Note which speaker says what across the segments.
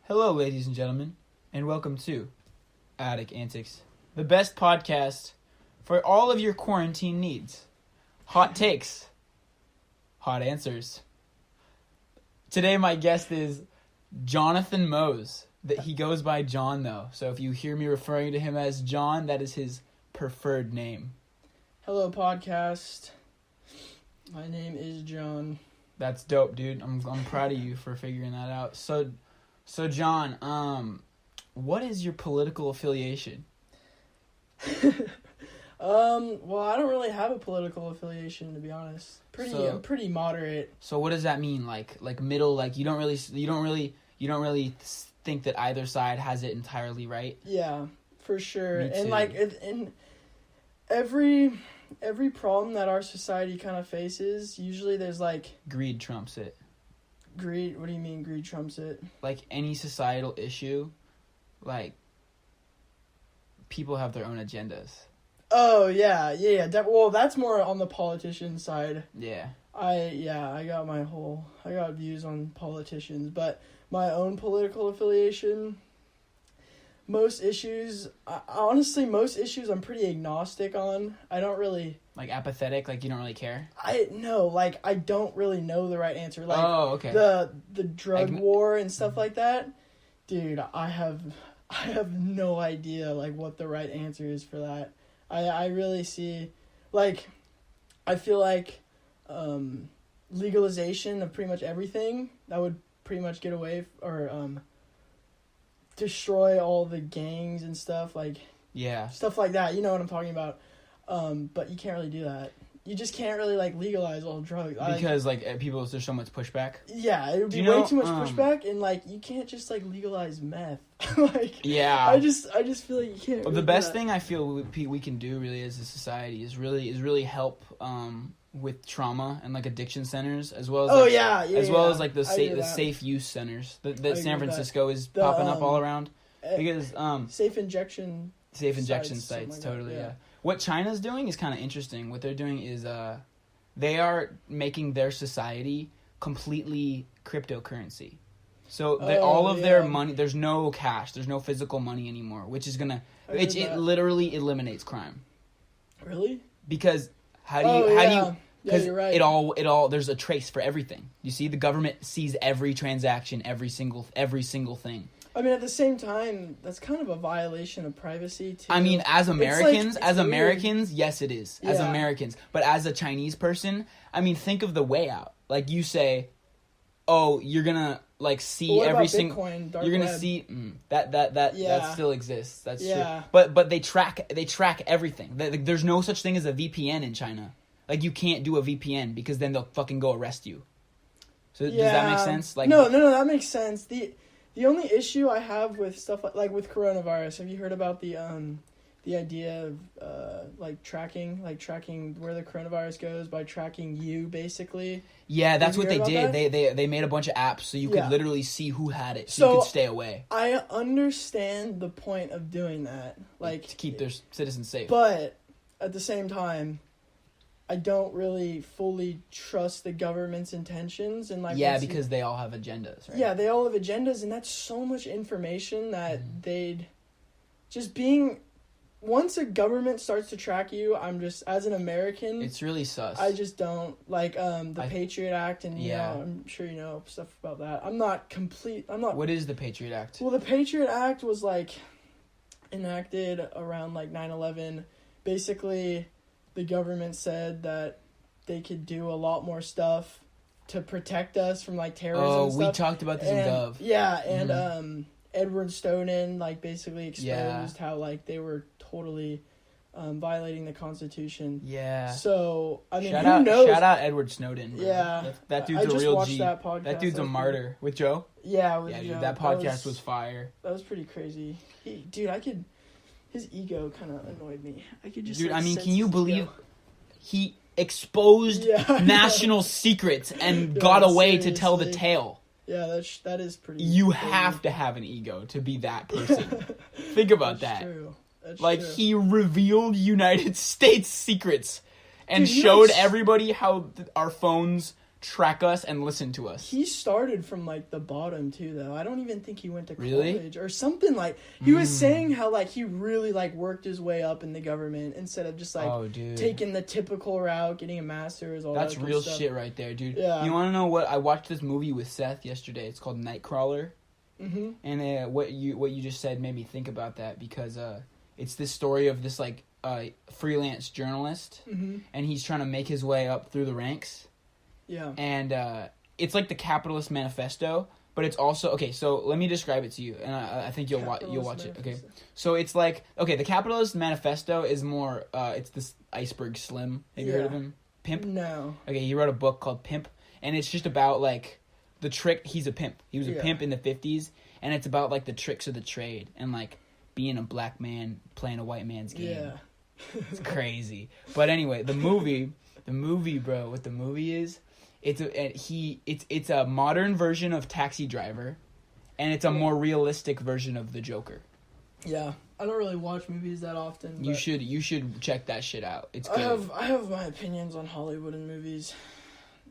Speaker 1: Hello, ladies and gentlemen, and welcome to ANTICS, the best podcast for all of your quarantine needs. Hot takes, hot answers. Today, my guest is Jonathan Mose. He goes by John, though, so if you hear me referring to him as John, that is his preferred name.
Speaker 2: Hello, podcast. My name is John.
Speaker 1: That's dope, dude. I'm proud of you for figuring that out. So John, what is your political affiliation?
Speaker 2: Well, I don't really have a political affiliation, to be honest. I'm pretty moderate.
Speaker 1: So what does that mean? Like middle? Like you don't really think that either side has it entirely right?
Speaker 2: Yeah, for sure.
Speaker 1: Me too.
Speaker 2: And like in every problem that our society kind of faces, usually there's like
Speaker 1: Greed trumps it.
Speaker 2: Greed? What do you mean greed trumps it?
Speaker 1: Like any societal issue, like people have their own agendas.
Speaker 2: Oh yeah. Well, that's more on the politician side.
Speaker 1: Yeah.
Speaker 2: I got views on politicians, but my own political affiliation, most issues I'm pretty agnostic on. I don't really...
Speaker 1: Like apathetic, like you don't really care?
Speaker 2: I don't really know the right answer. Like,
Speaker 1: oh, okay.
Speaker 2: The drug war and stuff like that. Dude, I have no idea, like, what the right answer is for that. I really see, like, I feel like legalization of pretty much everything, that would pretty much get away, or destroy all the gangs and stuff, like,
Speaker 1: yeah, stuff
Speaker 2: like that. You know what I'm talking about. But you can't really do that. You just can't really, like, legalize all drugs.
Speaker 1: Because, people, there's so much pushback?
Speaker 2: Yeah, it would be way too much pushback, and, like, you can't just, like, legalize meth. Like,
Speaker 1: yeah.
Speaker 2: I just feel like you can't
Speaker 1: Well, the best thing I feel we can do, really, as a society is really help, with trauma and, like, addiction centers, as well as, as, like, the safe use centers that San Francisco is popping up all around. Because,
Speaker 2: safe injection
Speaker 1: sites, totally, yeah. What China's doing is kind of interesting. What they're doing is they are making their society completely cryptocurrency. So all of their money, there's no cash, there's no physical money anymore, which is it literally eliminates crime.
Speaker 2: Really?
Speaker 1: Because how do you
Speaker 2: because you're right.
Speaker 1: it all there's a trace for everything. You see, the government sees every transaction, every single thing.
Speaker 2: I mean, at the same time, that's kind of a violation of privacy, too.
Speaker 1: I mean, as Americans, yes, it is.
Speaker 2: Yeah.
Speaker 1: As Americans. But as a Chinese person, I mean, think of the way out. Like, you say, oh, you're gonna, like, see every single... You're gonna see... that still exists. That's true. But they track everything. There's no such thing as a VPN in China. Like, you can't do a VPN, because then they'll fucking go arrest you. So, does that make sense? Like,
Speaker 2: No, that makes sense. The only issue I have with stuff like with coronavirus, have you heard about the idea of tracking where the coronavirus goes by tracking you, basically?
Speaker 1: Yeah, that's what they did. They made a bunch of apps so you could literally see who had it, so you could stay away.
Speaker 2: I understand the point of doing that, like
Speaker 1: to keep their citizens safe.
Speaker 2: But at the same time, I don't really fully trust the government's intentions, and
Speaker 1: because they all have agendas, right?
Speaker 2: Yeah, they all have agendas, and that's so much information that they'd just once a government starts to track you, I'm just, as an American,
Speaker 1: it's really sus.
Speaker 2: I just don't like the Patriot Act, and you know, I'm sure you know stuff about that. I'm not.
Speaker 1: What is the Patriot Act?
Speaker 2: Well, the Patriot Act was enacted around 9/11. Basically, the government said that they could do a lot more stuff to protect us from terrorism.
Speaker 1: Oh,
Speaker 2: and stuff.
Speaker 1: We talked about this in Gov.
Speaker 2: Yeah, and Edward Snowden basically exposed how they were totally violating the Constitution.
Speaker 1: Yeah.
Speaker 2: So I mean,
Speaker 1: who
Speaker 2: knows?
Speaker 1: Shout out Edward Snowden. Bro.
Speaker 2: Yeah,
Speaker 1: that dude's a real G.
Speaker 2: That podcast.
Speaker 1: That dude's a martyr. With Joe.
Speaker 2: Yeah, with
Speaker 1: dude,
Speaker 2: Joe.
Speaker 1: that podcast was fire.
Speaker 2: That was pretty crazy. His ego kind of annoyed me. I could just.
Speaker 1: Dude, I mean, can you believe he exposed national secrets and got away to tell the tale?
Speaker 2: Yeah, that is pretty.
Speaker 1: You have to have an ego to be that person. Think about that.
Speaker 2: True. That's
Speaker 1: true. He revealed United States secrets and
Speaker 2: Dude,
Speaker 1: showed everybody how our phones track us and listen to us.
Speaker 2: He started from, like, the bottom, too, though. I don't even think he went to
Speaker 1: Really?
Speaker 2: college or something. Like, he was saying how, like, he really, like, worked his way up in the government instead of just, like, taking the typical route, getting a master's, all
Speaker 1: That's
Speaker 2: that
Speaker 1: real
Speaker 2: stuff.
Speaker 1: shit right there, dude.
Speaker 2: Yeah.
Speaker 1: You want to know what? I watched this movie with Seth yesterday. It's called Nightcrawler.
Speaker 2: Mm-hmm.
Speaker 1: And what you just said made me think about that because it's this story of this, like, freelance journalist.
Speaker 2: Mm-hmm.
Speaker 1: And he's trying to make his way up through the ranks.
Speaker 2: Yeah.
Speaker 1: And it's like the Capitalist Manifesto, but it's also... Okay, so let me describe it to you, and I think you'll watch it. Okay, so it's like... Okay, the Capitalist Manifesto is more... it's this Iceberg Slim. Have you heard of him? Pimp?
Speaker 2: No.
Speaker 1: Okay, he wrote a book called Pimp, and it's just about, like, the trick... He's a pimp. He was a pimp in the 50s, and it's about, like, the tricks of the trade, and, like, being a black man playing a white man's game.
Speaker 2: Yeah.
Speaker 1: It's crazy. But anyway, the movie, bro, what the movie is... It's a modern version of Taxi Driver, and it's a more realistic version of The Joker.
Speaker 2: Yeah, I don't really watch movies that often.
Speaker 1: You should check that shit out. It's good.
Speaker 2: I have my opinions on Hollywood and movies.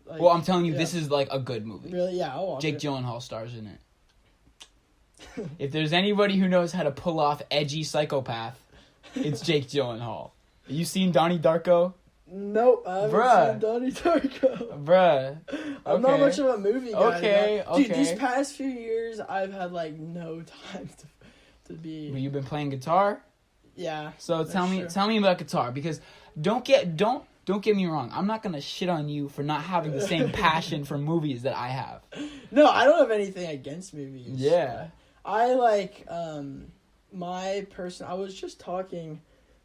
Speaker 2: Like,
Speaker 1: well, I'm telling you, this is like a good movie.
Speaker 2: Really? Yeah, I'll watch
Speaker 1: Jake
Speaker 2: it.
Speaker 1: Gyllenhaal stars in it. If there's anybody who knows how to pull off edgy psychopath, it's Jake Gyllenhaal. You seen Donnie Darko?
Speaker 2: Nope, I haven't seen Donnie Darko.
Speaker 1: Bruh.
Speaker 2: I'm not much of a movie guy.
Speaker 1: Okay.
Speaker 2: Dude, these past few years, I've had, like, no time to be...
Speaker 1: Well, you've been playing guitar?
Speaker 2: Yeah.
Speaker 1: So tell me about guitar, because don't get me wrong. I'm not going to shit on you for not having the same passion for movies that I have.
Speaker 2: No, I don't have anything against movies.
Speaker 1: Yeah.
Speaker 2: I like, I was just talking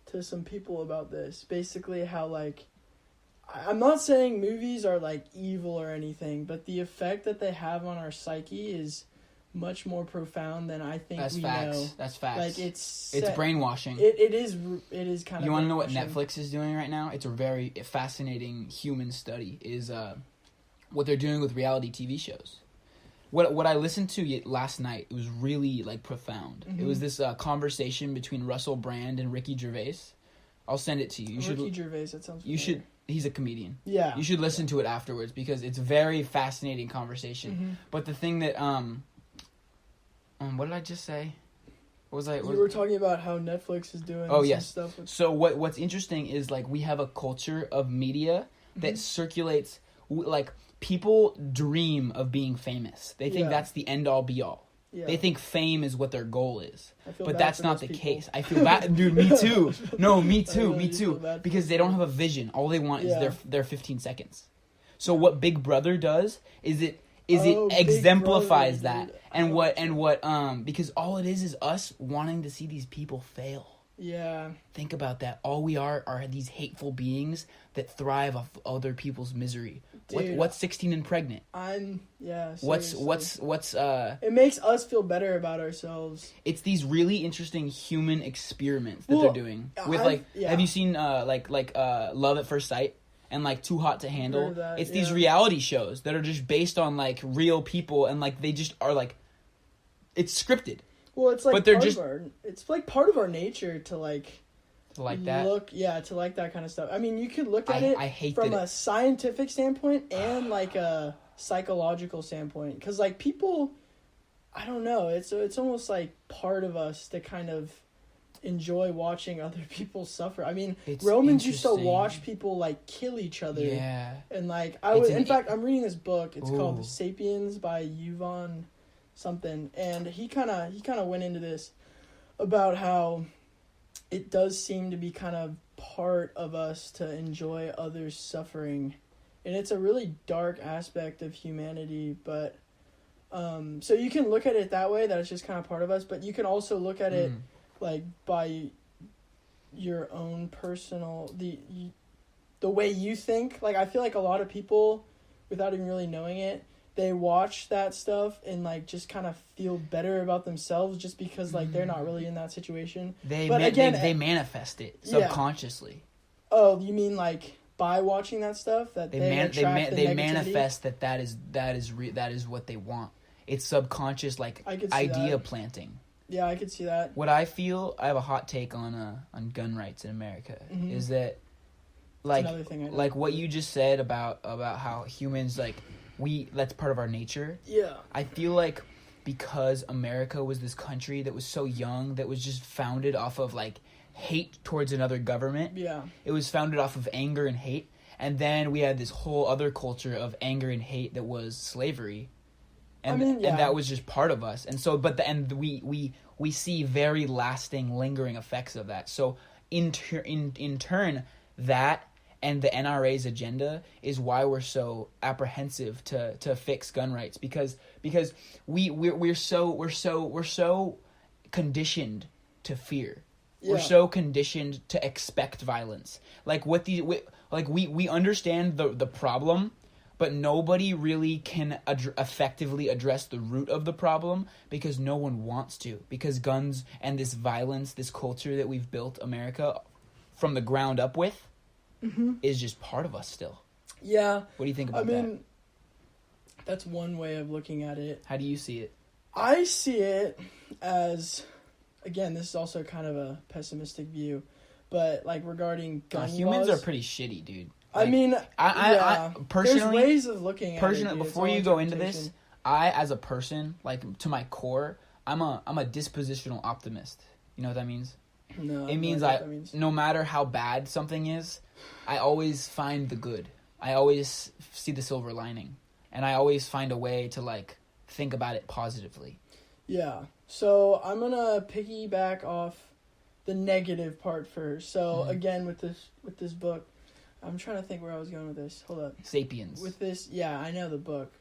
Speaker 2: to some people about this. Basically how, like, I'm not saying movies are, like, evil or anything, but the effect that they have on our psyche is much more profound than I think we know.
Speaker 1: That's facts.
Speaker 2: Like, it's
Speaker 1: brainwashing.
Speaker 2: It is kind of.
Speaker 1: You want to know what Netflix is doing right now? It's a very fascinating human study. Is what they're doing with reality TV shows. What I listened to last night, it was really, like, profound. Mm-hmm. It was this conversation between Russell Brand and Ricky Gervais. I'll send it to you.
Speaker 2: Ricky Gervais, that sounds familiar.
Speaker 1: He's a comedian.
Speaker 2: Yeah.
Speaker 1: You should listen to it afterwards because it's a very fascinating conversation.
Speaker 2: Mm-hmm.
Speaker 1: But the thing that what did I just say? You
Speaker 2: were talking about how Netflix is doing stuff with...
Speaker 1: So what's interesting is, like, we have a culture of media that circulates, like, people dream of being famous. They think that's the end all be all. Yeah. They think fame is what their goal is. But that's not the case. I feel bad. Dude, me too. No, me too. Because they don't have a vision. All they want is their 15 seconds. So what Big Brother does is it exemplifies Brother, that. And because all it is us wanting to see these people fail.
Speaker 2: Yeah.
Speaker 1: Think about that. All we are these hateful beings that thrive off other people's misery. Dude, what's 16 and pregnant?
Speaker 2: Seriously.
Speaker 1: What's
Speaker 2: It makes us feel better about ourselves.
Speaker 1: It's these really interesting human experiments that they're doing with have you seen Love at First Sight and, like, Too Hot to Handle? It's these reality shows that are just based on, like, real people, and, like, they just are, like, it's scripted.
Speaker 2: Well, it's like it's like part of our nature to like that. To like that kind of stuff. I mean, you could look at it from a scientific standpoint and like a psychological standpoint, because, like, people, I don't know, it's almost like part of us to kind of enjoy watching other people suffer. I mean, Romans used to watch people, like, kill each other. Yeah. And, like, in fact, I'm reading this book. It's called Sapiens by Yuval something, and he kind of went into this about how it does seem to be kind of part of us to enjoy others' suffering, and it's a really dark aspect of humanity. But so you can look at it that way, that it's just kind of part of us, but you can also look at it like by your own personal the way you think. Like, I feel like a lot of people, without even really knowing it, they watch that stuff and, like, just kind of feel better about themselves just because, like, they're not really in that situation. They
Speaker 1: manifest it subconsciously.
Speaker 2: Oh, you mean, like, by watching that stuff that they
Speaker 1: manifest that is what they want. It's subconscious, like, idea planting.
Speaker 2: Yeah, I could see that.
Speaker 1: What I feel, I have a hot take on gun rights in America, is that like
Speaker 2: another thing I don't
Speaker 1: like what
Speaker 2: do.
Speaker 1: you just said about how humans that's part of our nature.
Speaker 2: Yeah.
Speaker 1: I feel like because America was this country that was so young, that was just founded off of like hate towards another government.
Speaker 2: Yeah.
Speaker 1: It was founded off of anger and hate. And then we had this whole other culture of anger and hate that was slavery. And, and that was just part of us. And so, we see very lasting, lingering effects of that. So in turn, that and the NRA's agenda is why we're so apprehensive to fix gun rights, because we're so conditioned to fear. Yeah. We're so conditioned to expect violence. Like we understand the problem, but nobody really can effectively address the root of the problem because no one wants to. Because guns and this violence, this culture that we've built America from the ground up with, is just part of us still.
Speaker 2: Yeah.
Speaker 1: What do you think about that? I mean,
Speaker 2: that's one way of looking at it.
Speaker 1: How do you see it?
Speaker 2: I see it as, again, this is also kind of a pessimistic view, but like regarding gun laws,
Speaker 1: humans are pretty shitty, dude.
Speaker 2: Like, I mean,
Speaker 1: I personally,
Speaker 2: there's ways of looking at it.
Speaker 1: Before you go into this, I, as a person, like to my core, I'm a dispositional optimist. You know what that means?
Speaker 2: No.
Speaker 1: It means no matter how bad something is, I always find the good. I always see the silver lining, and I always find a way to like think about it positively.
Speaker 2: Yeah. So I'm gonna piggyback off the negative part first. So again, with this book, I'm trying to think where I was going with this. Hold up.
Speaker 1: Sapiens.
Speaker 2: With this, yeah, I know the book.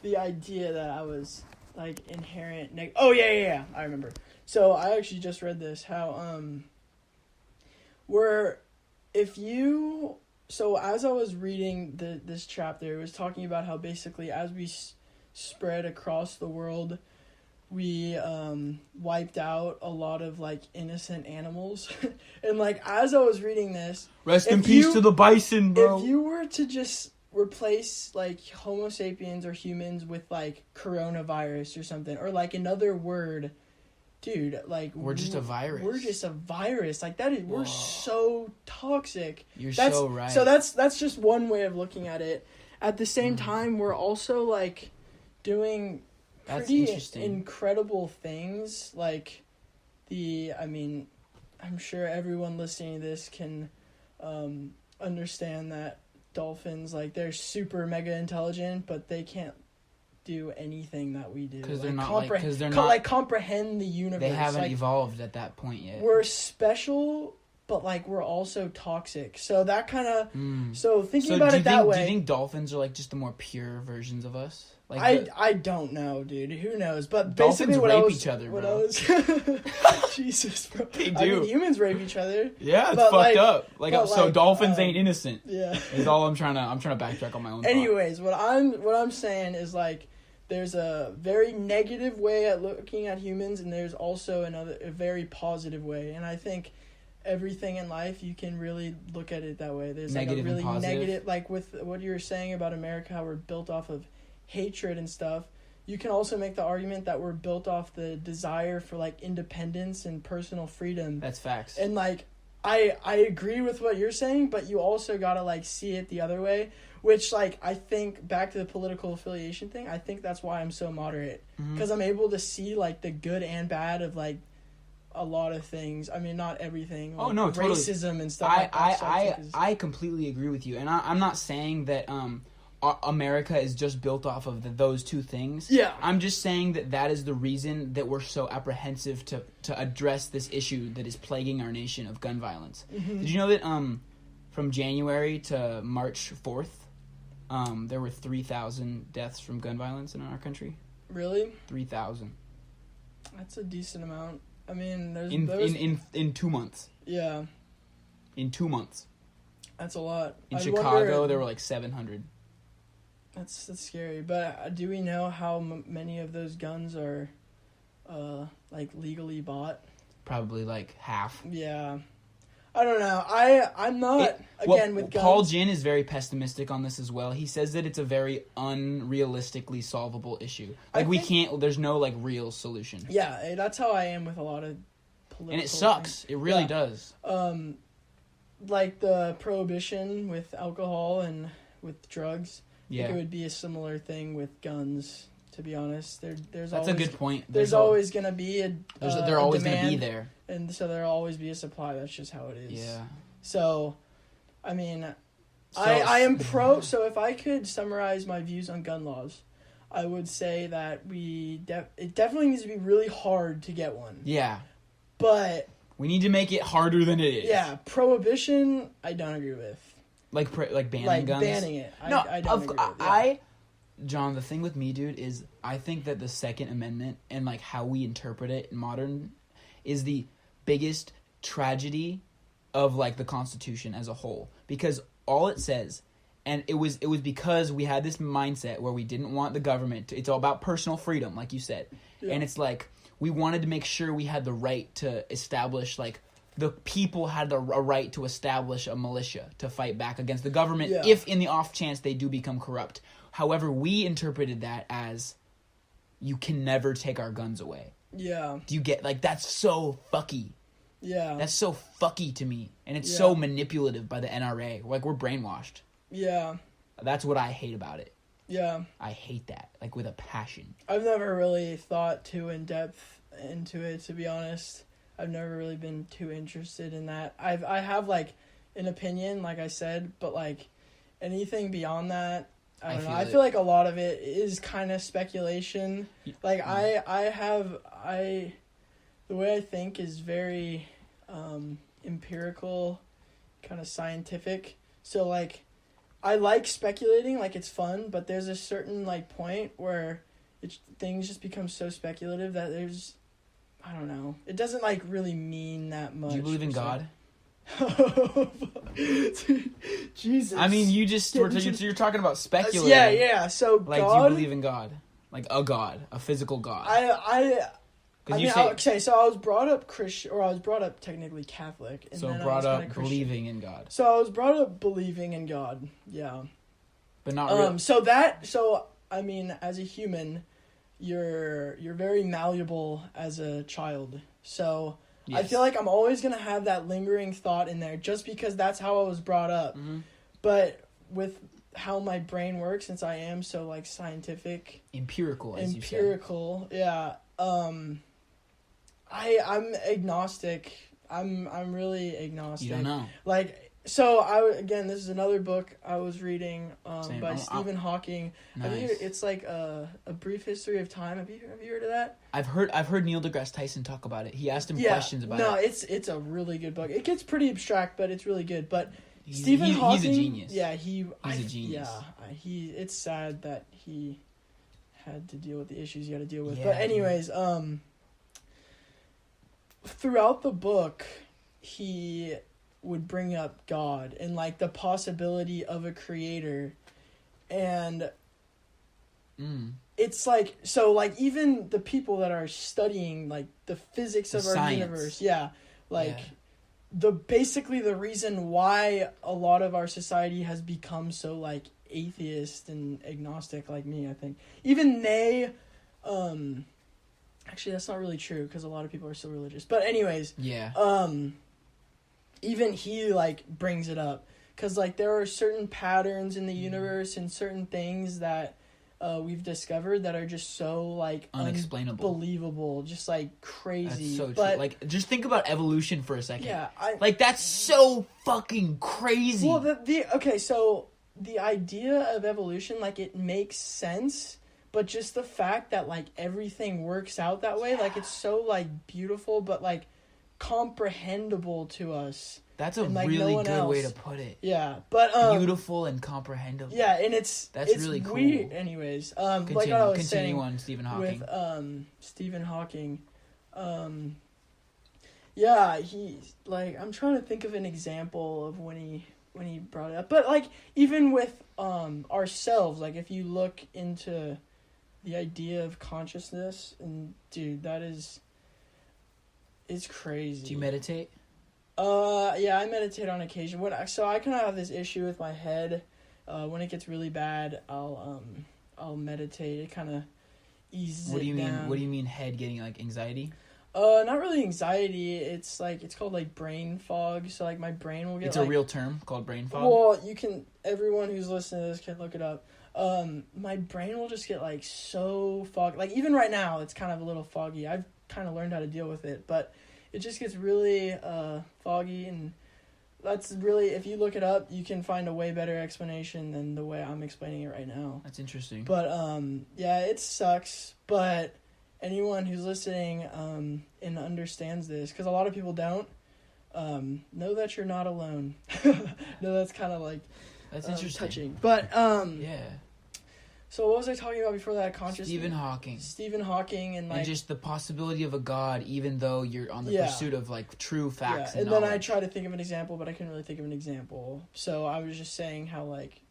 Speaker 2: the idea that I was like inherent oh yeah, I remember. So I actually just read this, how so as I was reading this chapter, it was talking about how basically as we spread across the world, we wiped out a lot of like innocent animals. And like as I was reading this,
Speaker 1: rest in peace to the bison, bro.
Speaker 2: If you were to just replace like Homo sapiens or humans with like coronavirus or something, or like another word, dude, like
Speaker 1: we're just a virus.
Speaker 2: We're just a virus. Like that is, we're so toxic.
Speaker 1: That's so right.
Speaker 2: So that's just one way of looking at it. At the same time, we're also like doing pretty incredible things. Like I'm sure everyone listening to this can understand that dolphins, like, they're super mega intelligent, but they can't do anything that we do.
Speaker 1: Because
Speaker 2: they're not comprehend the universe.
Speaker 1: They haven't evolved at that point yet.
Speaker 2: We're special, but like we're also toxic. So that kind of so thinking about it that way.
Speaker 1: Do you think dolphins are like just the more pure versions of us?
Speaker 2: Like I don't know, dude. Who knows? But
Speaker 1: dolphins
Speaker 2: basically,
Speaker 1: rape each other, bro.
Speaker 2: Jesus, bro.
Speaker 1: They do.
Speaker 2: I mean, humans rape each other.
Speaker 1: Yeah, it's fucked up. So dolphins ain't innocent.
Speaker 2: Yeah,
Speaker 1: is all I'm trying to backtrack on my own.
Speaker 2: Anyways, what I'm saying is like, there's a very negative way at looking at humans, and there's also a very positive way. And I think everything in life, you can really look at it that way. There's
Speaker 1: negative
Speaker 2: like a really negative,
Speaker 1: like
Speaker 2: with what you were saying about America, how we're built off of hatred and stuff. You can also make the argument that we're built off the desire for like independence and personal freedom.
Speaker 1: That's facts.
Speaker 2: And like I agree with what you're saying, but you also gotta like see it the other way, which like I think back to the political affiliation thing, I think that's why I'm so moderate, because I'm able to see like the good and bad of like a lot of things. I mean, not everything. Like,
Speaker 1: totally.
Speaker 2: Racism and stuff.
Speaker 1: I completely agree with you, and I'm not saying that America is just built off of those two things.
Speaker 2: Yeah.
Speaker 1: I'm just saying that is the reason that we're so apprehensive to address this issue that is plaguing our nation of gun violence. Did you know that from January to March 4th, there were 3,000 deaths from gun violence in our country?
Speaker 2: Really?
Speaker 1: 3,000.
Speaker 2: That's a decent amount. I mean,
Speaker 1: in 2 months.
Speaker 2: Yeah.
Speaker 1: In 2 months.
Speaker 2: That's a lot.
Speaker 1: In Chicago, there were like 700.
Speaker 2: That's scary. But do we know how many of those guns are, like, legally bought?
Speaker 1: Probably like half.
Speaker 2: Yeah. I don't know. I'm not, with guns.
Speaker 1: Paul Ginn is very pessimistic on this as well. He says that it's a very unrealistically solvable issue. Like, there's no, like, real solution.
Speaker 2: Yeah, that's how I am with a lot of political.
Speaker 1: And it sucks.
Speaker 2: thing.
Speaker 1: It really does.
Speaker 2: Like the prohibition with alcohol and with drugs. I think it would be a similar thing with guns. To be honest, there's
Speaker 1: that's
Speaker 2: always,
Speaker 1: a good point.
Speaker 2: There's always going to be
Speaker 1: there's always going to be there,
Speaker 2: and so there'll always be a supply. That's just how it is.
Speaker 1: Yeah.
Speaker 2: So, I mean, I am pro. So if I could summarize my views on gun laws, I would say that it definitely needs to be really hard to get one.
Speaker 1: Yeah.
Speaker 2: But
Speaker 1: we need to make it harder than it is.
Speaker 2: Yeah, prohibition, I don't agree with.
Speaker 1: Like banning guns?
Speaker 2: Like banning it.
Speaker 1: No,
Speaker 2: I don't agree with. Yeah.
Speaker 1: John, the thing with me, dude, is I think that the Second Amendment and like how we interpret it in modern is the biggest tragedy of like the Constitution as a whole, because all it says, and it was because we had this mindset where we didn't want the government to, it's all about personal freedom, like you said. Yeah. And it's like we wanted to make sure we had the right to establish, like, the people had a right to establish a militia to fight back against the government if in the off chance they do become corrupt. However, we interpreted that as you can never take our guns away. Yeah. Do you get, like, that's so fucky. Yeah. That's so fucky to me. And it's so manipulative by the NRA. Like, we're brainwashed. Yeah. That's what I hate about it. Yeah. I hate that, like, with a passion.
Speaker 2: I've never really thought too in depth into it, to be honest. I've never really been too interested in that. I have, like, an opinion, like I said, but, like, anything beyond that, I don't know. I feel like a lot of it is kind of speculation. Like, the way I think is very empirical, kind of scientific. So, like, I like speculating, like, it's fun, but there's a certain, like, point where things just become so speculative that there's, I don't know. It doesn't, like, really mean that much.
Speaker 1: Do you believe in God?
Speaker 2: Jesus.
Speaker 1: I mean, you're talking about speculating.
Speaker 2: Yeah. So,
Speaker 1: like, God, do you believe in God? Like a God, a physical God.
Speaker 2: So I was brought up Christian, or I was brought up technically Catholic. And
Speaker 1: so
Speaker 2: then
Speaker 1: brought up believing in God.
Speaker 2: So I was brought up believing in God, yeah. But not really. So I mean, as a human, you're very malleable as a child. So yes. I feel like I'm always going to have that lingering thought in there just because that's how I was brought up. Mm-hmm. But with how my brain works, since I am so, like, scientific. Empirical, you said. Yeah. I'm agnostic. I'm really agnostic.
Speaker 1: You don't know.
Speaker 2: Like, so this is another book I was reading by Stephen Hawking.
Speaker 1: Nice.
Speaker 2: It's like a brief history of time. Have you heard of that?
Speaker 1: I've heard Neil deGrasse Tyson talk about it. He asked him questions about it.
Speaker 2: No, it's a really good book. It gets pretty abstract, but it's really good. But Stephen Hawking,
Speaker 1: he's a genius.
Speaker 2: Yeah,
Speaker 1: he's a genius.
Speaker 2: Yeah, it's sad that he had to deal with the issues he had to deal with. Yeah, but anyways, throughout the book, he would bring up God and, like, the possibility of a creator. And it's like, so, like, even the people that are studying, like, the physics of our universe, basically the reason why a lot of our society has become so, like, atheist and agnostic, like me, I think. Even they, actually, that's not really true, because a lot of people are still religious. But anyways, even he, like, brings it up. Because, like, there are certain patterns in the universe and certain things that we've discovered that are just so, like,
Speaker 1: unexplainable,
Speaker 2: unbelievable, just, like, crazy.
Speaker 1: That's so true. Like, just think about evolution for a second.
Speaker 2: Yeah,
Speaker 1: like, that's so fucking crazy.
Speaker 2: Well, so the idea of evolution, like, it makes sense, but just the fact that, like, everything works out that way, like, it's so, like, beautiful, but, like, comprehensible to us.
Speaker 1: That's a really good way to put it.
Speaker 2: Yeah, but
Speaker 1: beautiful and comprehensible.
Speaker 2: Yeah, and it's
Speaker 1: really cool.
Speaker 2: Anyways,
Speaker 1: continue,
Speaker 2: like I was saying
Speaker 1: on Stephen Hawking.
Speaker 2: With Stephen Hawking, yeah, he, like, I'm trying to think of an example of when he brought it up, but, like, even with ourselves, like, if you look into the idea of consciousness, and dude, it's crazy.
Speaker 1: Do you meditate?
Speaker 2: Yeah, I meditate on occasion. So I kind of have this issue with my head. When it gets really bad, I'll meditate. It kind of eases it down.
Speaker 1: What do you mean head getting, like, anxiety?
Speaker 2: Not really anxiety. It's called like brain fog. So like my brain will get.
Speaker 1: It's a real term called brain fog.
Speaker 2: Well, everyone who's listening to this can look it up. My brain will just get like so foggy. Like even right now, it's kind of a little foggy. I've kind of learned how to deal with it, but it just gets really foggy, and that's really, if you look it up, you can find a way better explanation than the way I'm explaining it right now.
Speaker 1: That's interesting.
Speaker 2: But yeah, it sucks. But anyone who's listening and understands this, because a lot of people don't, know that you're not alone. No, that's kind of like
Speaker 1: that's interesting.
Speaker 2: Touching. But
Speaker 1: yeah.
Speaker 2: So what was I talking about before that? Consciousness. Stephen Hawking and
Speaker 1: just the possibility of a God, even though you're on the pursuit of like true facts.
Speaker 2: And then I tried to think of an example, but I couldn't really think of an example. So I was just saying how like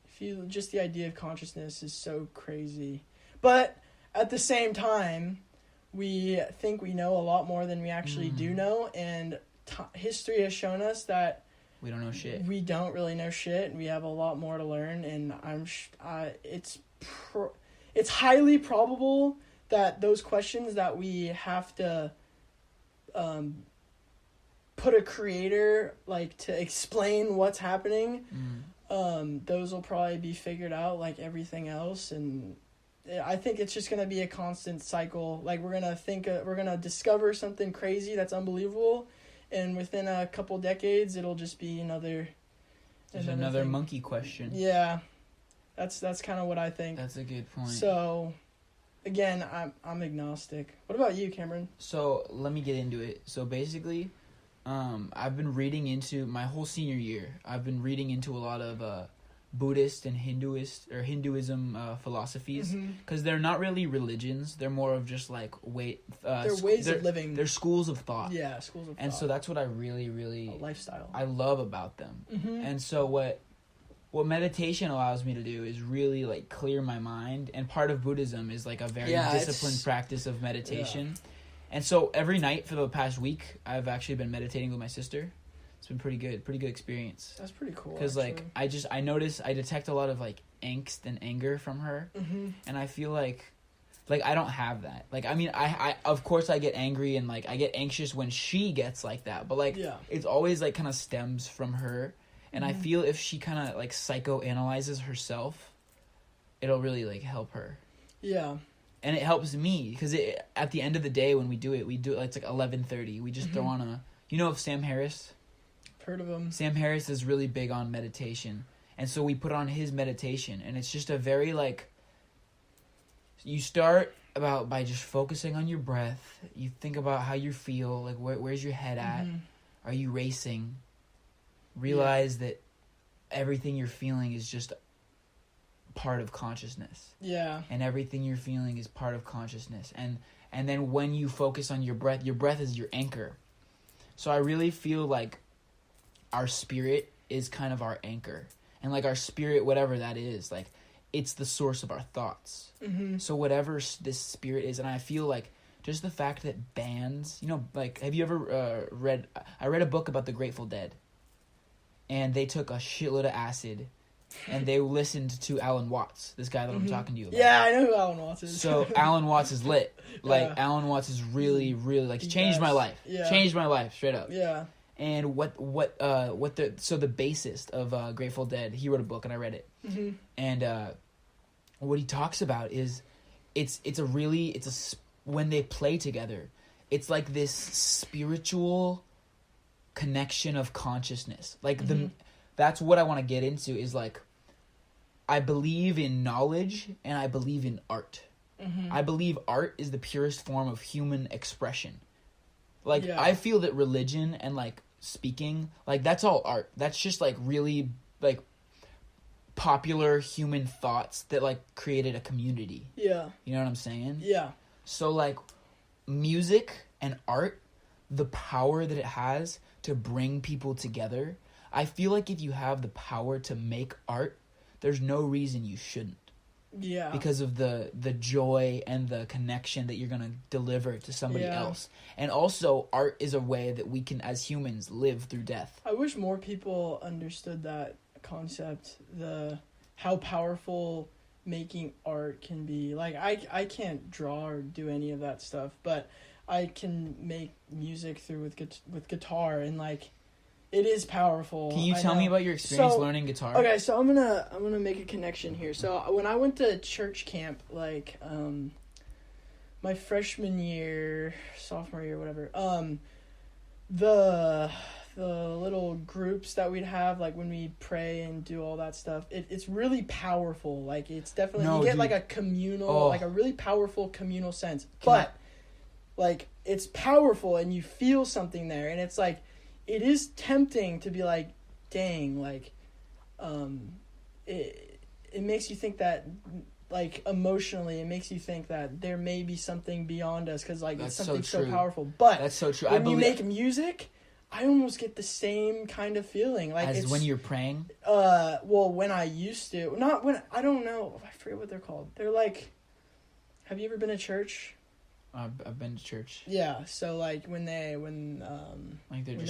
Speaker 2: just the idea of consciousness is so crazy, but at the same time, we think we know a lot more than we actually do know, and history has shown us that
Speaker 1: we don't know shit.
Speaker 2: We don't really know shit. We have a lot more to learn, and it's highly probable that those questions that we have to put a creator like to explain what's happening, those will probably be figured out like everything else. And I think it's just gonna be a constant cycle. Like we're gonna discover something crazy that's unbelievable, and within a couple decades it'll just be another
Speaker 1: monkey question.
Speaker 2: Yeah. That's kind of what I think.
Speaker 1: That's a good point.
Speaker 2: So, again, I'm agnostic. What about you, Cameron?
Speaker 1: So, let me get into it. So, basically, I've been reading into, my whole senior year, I've been reading into a lot of Buddhist and Hinduism philosophies, because they're not really religions. They're more of just like
Speaker 2: they're ways of living.
Speaker 1: They're schools of thought.
Speaker 2: Yeah, schools of thought.
Speaker 1: And so that's what I really, really
Speaker 2: a lifestyle
Speaker 1: I love about them. And so what meditation allows me to do is really like clear my mind, and part of Buddhism is like a very disciplined practice of meditation. And so every night for the past week, I've actually been meditating with my sister. It's been pretty good experience.
Speaker 2: That's pretty cool.
Speaker 1: Because like I detect a lot of like angst and anger from her, and I feel like I don't have that. Like I mean, I of course I get angry and like I get anxious when she gets like that, but like it's always like kind of stems from her. And I feel if she kind of like psychoanalyzes herself, it'll really like help her. Yeah. And it helps me because at the end of the day when we do it it's like 11:30. We just throw on of Sam Harris?
Speaker 2: I've heard of him.
Speaker 1: Sam Harris is really big on meditation. And so we put on his meditation, and it's just a very like, you start by just focusing on your breath. You think about how you feel, like where's your head at? Are you racing? Realize that everything you're feeling is just part of consciousness. Yeah. And everything you're feeling is part of consciousness. And then when you focus on your breath is your anchor. So I really feel like our spirit is kind of our anchor. And like our spirit, whatever that is, like it's the source of our thoughts. So whatever this spirit is, and I feel like just the fact that bands, like have you ever I read a book about the Grateful Dead. And they took a shitload of acid, and they listened to Alan Watts, this guy that I'm talking to you about.
Speaker 2: Yeah, I know who Alan Watts is.
Speaker 1: So Alan Watts is lit. Like Alan Watts is really, really like changed my life. Yeah. Changed my life straight up. Yeah. And the bassist of Grateful Dead, he wrote a book and I read it. And what he talks about is when they play together, it's like this spiritual connection of consciousness. Like that's what I want to get into is like I believe in knowledge and I believe in art. I believe art is the purest form of human expression. Like I feel that religion and like speaking, like that's all art. That's just like really like popular human thoughts that like created a community. Yeah. You know what I'm saying? Yeah. So like music and art, the power that it has to bring people together, I feel like if you have the power to make art, there's no reason you shouldn't. Yeah. Because of the joy and the connection that you're going to deliver to somebody else. And also, art is a way that we can, as humans, live through death.
Speaker 2: I wish more people understood that concept, how powerful making art can be. Like, I can't draw or do any of that stuff, but I can make music through with guitar, and like it is powerful.
Speaker 1: Can you tell me about your experience learning guitar?
Speaker 2: Okay, so I'm gonna make a connection here. So when I went to church camp, like my freshman year, sophomore year, whatever, the little groups that we'd have, like when we pray and do all that stuff, it's really powerful. Like it's definitely you get like a communal, like a really powerful communal sense. But like it's powerful and you feel something there, and it's like it is tempting to be like, dang, like it makes you think that, like emotionally, it makes you think that there may be something beyond us, because like it's something so powerful. But
Speaker 1: that's so true.
Speaker 2: When you make music, I almost get the same kind of feeling, like
Speaker 1: as when you're praying.
Speaker 2: Well, when I used to, not when, I don't know, I forget what they're called. They're like, have you ever been to church?
Speaker 1: I've been to church.
Speaker 2: Yeah, so like when they're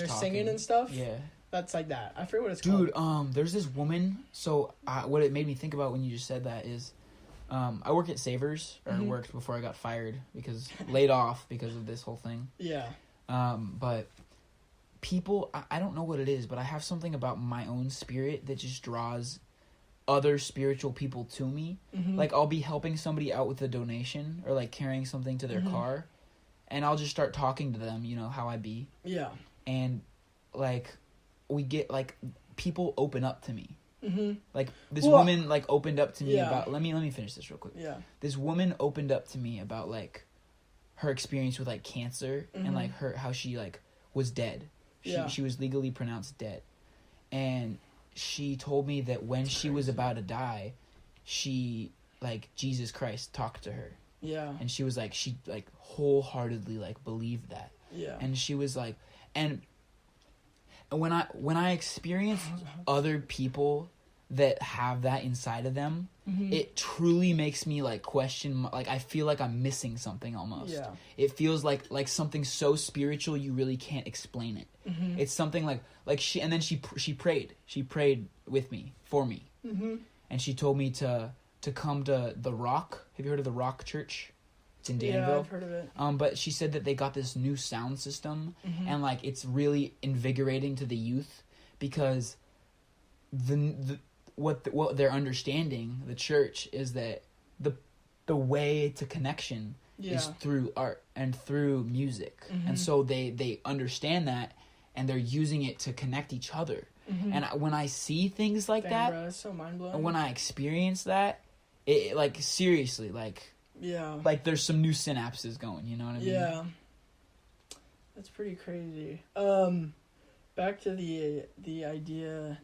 Speaker 2: singing and stuff.
Speaker 1: Yeah,
Speaker 2: that's like that. I forget what it's called.
Speaker 1: Dude, there's this woman. So what it made me think about when you just said that is, I work at Savers, or worked before I got fired laid off because of this whole thing. Yeah. But people, I don't know what it is, but I have something about my own spirit that just draws other spiritual people to me. Like I'll be helping somebody out with a donation or like carrying something to their car, and I'll just start talking to them, you know how I be. Yeah. And like we get like people open up to me. Like this woman like opened up to me about let me finish this real quick. Yeah. This woman opened up to me about like her experience with like cancer and like how she like was dead. She was legally pronounced dead. And she told me that when she was about to die, she like Jesus Christ talked to her. Yeah. And she was like, she like wholeheartedly like believed that. Yeah. And she was like, and when I experience other people that have that inside of them, it truly makes me like question, like I feel like I'm missing something almost. Yeah. It feels like something so spiritual you really can't explain it. It's something like she prayed. She prayed with me, for me. And she told me to come to the Rock. Have you heard of the Rock Church? It's in Danville.
Speaker 2: Yeah, I've heard of it.
Speaker 1: But she said that they got this new sound system, and like it's really invigorating to the youth because what they're understanding, the church, is that the way to connection is through art and through music, and so they understand that, and they're using it to connect each other. And when I see things like that,
Speaker 2: bro, that's so mind blowing.
Speaker 1: And when I experience that, it like seriously like. Yeah. Like there's some new synapses going, you know what I mean? Yeah.
Speaker 2: That's pretty crazy. Back to the idea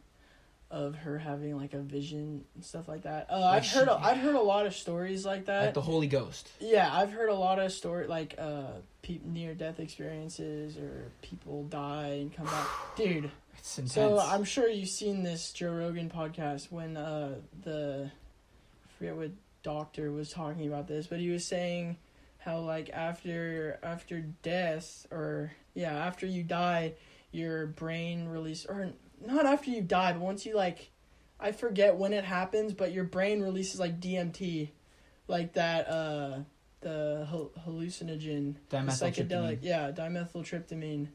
Speaker 2: of her having like a vision and stuff like that. I've heard a lot of stories like that.
Speaker 1: Like the Holy Ghost.
Speaker 2: Yeah, I've heard a lot of like near death experiences, or people die and come back. Dude.
Speaker 1: It's intense.
Speaker 2: So I'm sure you've seen this Joe Rogan podcast when I forget what doctor was talking about this, but he was saying how like after death, or after you die, your brain release, or not after you die, but once you like, I forget when it happens, but your brain releases like DMT, like that the hallucinogen, psychedelic, dimethyltryptamine.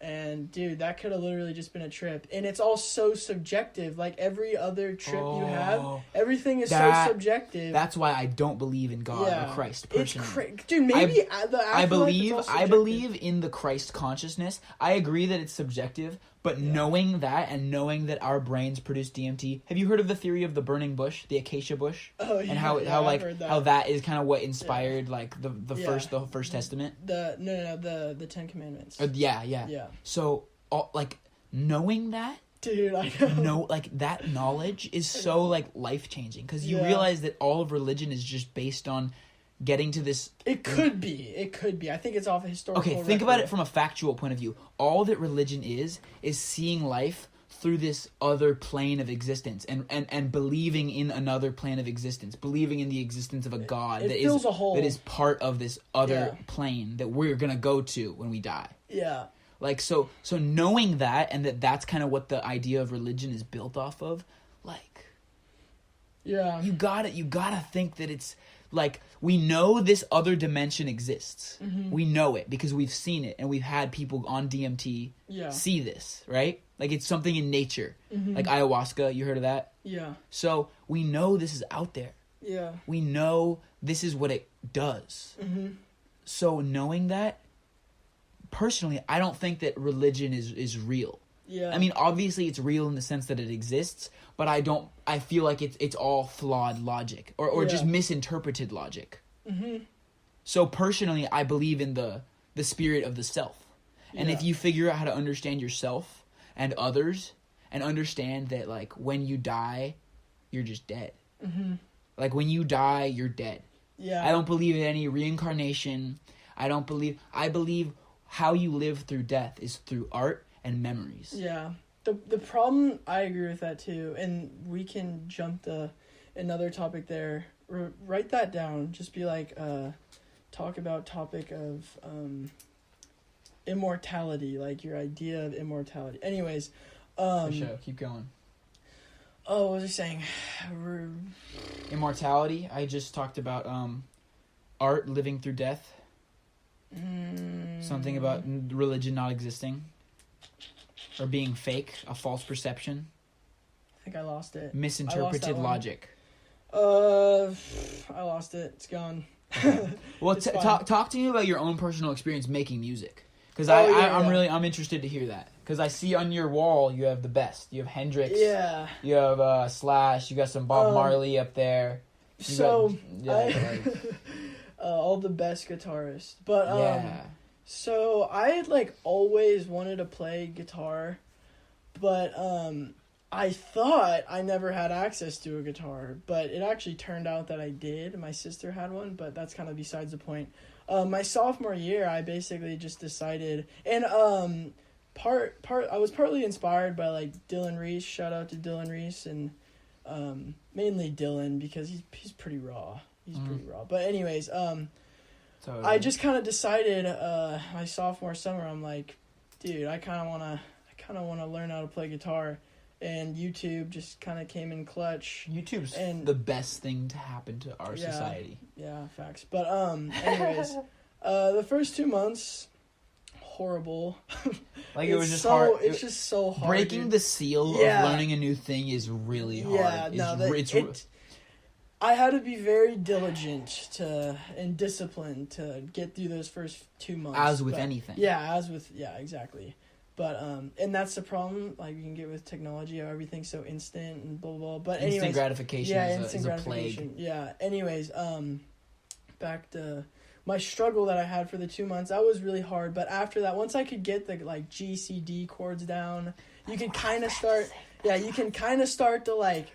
Speaker 2: And dude, that could have literally just been a trip, and it's all so subjective. Like every other trip you have, everything is so subjective.
Speaker 1: That's why I don't believe in God or Christ personally.
Speaker 2: Dude, maybe
Speaker 1: I believe in the Christ consciousness. I agree that it's subjective, but knowing that our brains produce DMT. Have you heard of the theory of the burning bush, the acacia bush? Oh yeah. And how that is kind of what inspired like the first Testament.
Speaker 2: The Ten Commandments.
Speaker 1: Yeah. So, like, knowing that,
Speaker 2: dude, I know.
Speaker 1: Like, that knowledge is so, like, life-changing. Because you realize that all of religion is just based on getting to this...
Speaker 2: It could be. I think it's off a historical record.
Speaker 1: Think about it from a factual point of view. All that religion is seeing life through this other plane of existence and believing in another plane of existence, believing in the existence of a God that is part of this other plane that we're going to go to when we die. Yeah. Like, so knowing that, and that's kind of what the idea of religion is built off of, like, you gotta think that it's like, we know this other dimension exists.
Speaker 2: Mm-hmm.
Speaker 1: We know it because we've seen it, and we've had people on DMT see this, right? Like, it's something in nature.
Speaker 2: Mm-hmm.
Speaker 1: Like ayahuasca, you heard of that?
Speaker 2: Yeah.
Speaker 1: So we know this is out there.
Speaker 2: Yeah.
Speaker 1: We know this is what it does.
Speaker 2: Mm-hmm.
Speaker 1: So knowing that, personally, I don't think that religion is real.
Speaker 2: Yeah.
Speaker 1: I mean, obviously it's real in the sense that it exists, but I feel like it's all flawed logic or just misinterpreted logic.
Speaker 2: Mm-hmm.
Speaker 1: So personally, I believe in the spirit of the self. And if you figure out how to understand yourself and others and understand that, like, when you die, you're just dead.
Speaker 2: Mm-hmm.
Speaker 1: Like, when you die, you're dead.
Speaker 2: Yeah.
Speaker 1: I don't believe in any reincarnation. I believe how you live through death is through art and memories.
Speaker 2: Yeah. The problem, I agree with that too, and we can jump to another topic there. Write that down. Just be like, talk about topic of immortality, like your idea of immortality. Anyways,
Speaker 1: For sure. Keep going.
Speaker 2: Oh, what was I saying?
Speaker 1: Immortality. I just talked about art living through death. Something about religion not existing. Or being fake, a false perception.
Speaker 2: I think I lost it.
Speaker 1: Misinterpreted logic.
Speaker 2: I lost it. It's gone.
Speaker 1: Okay. Well, talk to me about your own personal experience making music. Because I'm interested to hear that. Because I see on your wall you have the best. You have Hendrix.
Speaker 2: Yeah.
Speaker 1: You have Slash. You got some Bob Marley up there.
Speaker 2: All the best guitarists. But so I had like always wanted to play guitar, but I thought I never had access to a guitar, but it actually turned out that I did. My sister had one, but that's kind of besides the point. My sophomore year, I basically just decided, and I was partly inspired by like Dylan Reese. Shout out to Dylan Reese, and mainly Dylan because he's pretty raw. He's pretty raw. But anyways,
Speaker 1: totally.
Speaker 2: I just kind of decided my sophomore summer, I'm like, dude, I kind of want to learn how to play guitar. And YouTube just kind of came in clutch.
Speaker 1: YouTube's the best thing to happen to our society.
Speaker 2: Yeah, facts. But anyways, the first 2 months, horrible.
Speaker 1: Like it was just hard.
Speaker 2: It's just so hard.
Speaker 1: Breaking the seal of learning a new thing is really hard.
Speaker 2: Yeah, I had to be very diligent and disciplined to get through those first 2 months.
Speaker 1: As with anything.
Speaker 2: Yeah, exactly. But and that's the problem, like you can get with technology, how everything's so instant and blah blah blah. But anyways,
Speaker 1: instant gratification is a plague.
Speaker 2: Yeah. Anyways, back to my struggle that I had for the 2 months. That was really hard. But after that, once I could get the like G, C, D chords down, you can kind of start. Yeah, you can kind of start to like.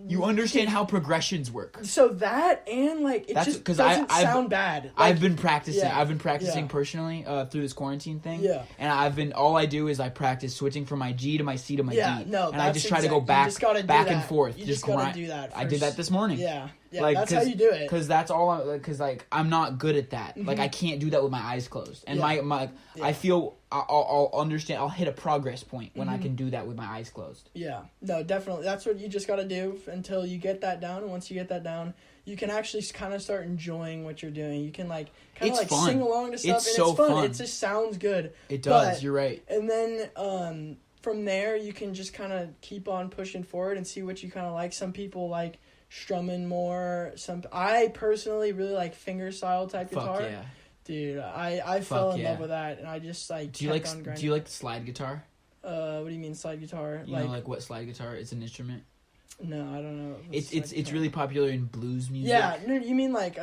Speaker 1: You understand how progressions work.
Speaker 2: So that and like it just doesn't sound bad. Like,
Speaker 1: I've been practicing.
Speaker 2: Yeah,
Speaker 1: I've been practicing personally through this quarantine thing.
Speaker 2: Yeah.
Speaker 1: And all I do is I practice switching from my G to my C to my D.
Speaker 2: No,
Speaker 1: and I just try to go back and forth.
Speaker 2: You just gotta do that.
Speaker 1: I did that this morning.
Speaker 2: Yeah,
Speaker 1: like,
Speaker 2: that's how you do it.
Speaker 1: Because that's all. Because like I'm not good at that. Mm-hmm. Like I can't do that with my eyes closed. And I feel I'll understand. I'll hit a progress point when I can do that with my eyes closed.
Speaker 2: Yeah, no, definitely. That's what you just got to do until you get that down. And once you get that down, you can actually kind of start enjoying what you're doing. You can like kind of like
Speaker 1: fun.
Speaker 2: sing along to stuff,
Speaker 1: it's
Speaker 2: and
Speaker 1: so
Speaker 2: it's fun.
Speaker 1: fun.
Speaker 2: It just sounds good.
Speaker 1: It does. You're right.
Speaker 2: And then from there, you can just kind of keep on pushing forward and see what you kind of like. Some people like strumming more. I personally really like fingerstyle type guitar.
Speaker 1: Fuck yeah.
Speaker 2: Dude, I fell in love with that, and I just like
Speaker 1: Do you like the slide guitar?
Speaker 2: What do you mean slide guitar?
Speaker 1: You know like what slide guitar is an instrument?
Speaker 2: No, I don't know.
Speaker 1: It's really popular in blues music.
Speaker 2: Yeah, no, you mean like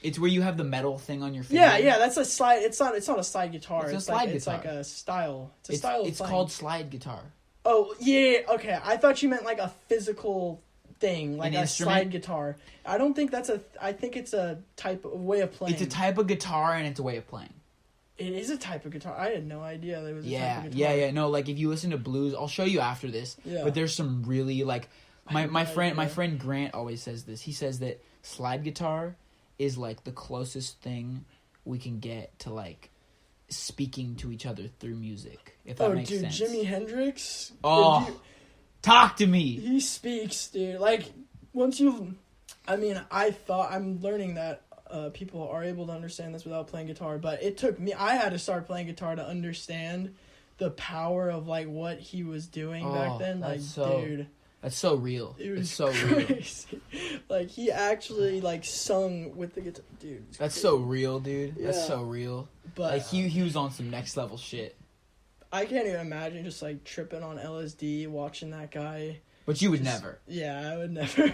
Speaker 1: It's where you have the metal thing on your finger.
Speaker 2: Yeah, that's a slide. It's not a slide guitar.
Speaker 1: It's a slide guitar.
Speaker 2: It's like a style. It's a style.
Speaker 1: It's called slide guitar.
Speaker 2: Oh yeah, okay. I thought you meant like a physical thing, like a slide guitar. I don't think that's I think it's a type of way of playing.
Speaker 1: It's a type of guitar and it's a way of playing.
Speaker 2: It is a type of guitar. I had no idea there was a type of guitar.
Speaker 1: Yeah. No, like if you listen to blues, I'll show you after this. Yeah. But there's some really like my friend Grant always says this. He says that slide guitar is like the closest thing we can get to like speaking to each other through music. If that makes sense.
Speaker 2: Jimi Hendrix.
Speaker 1: Talk to me.
Speaker 2: He speaks, dude. Like once you I mean, I'm learning that people are able to understand this without playing guitar, but it took me, I had to start playing guitar to understand the power of, like, what he was doing back then. Like, dude.
Speaker 1: That's so real.
Speaker 2: It's
Speaker 1: so
Speaker 2: crazy. Real. Like, he actually, like, sung with the guitar. Dude.
Speaker 1: That's crazy. So real, dude. Yeah. That's so real.
Speaker 2: But,
Speaker 1: like, he was on some next level shit.
Speaker 2: I can't even imagine just, like, tripping on LSD, watching that guy.
Speaker 1: But you would never.
Speaker 2: Yeah, I would never.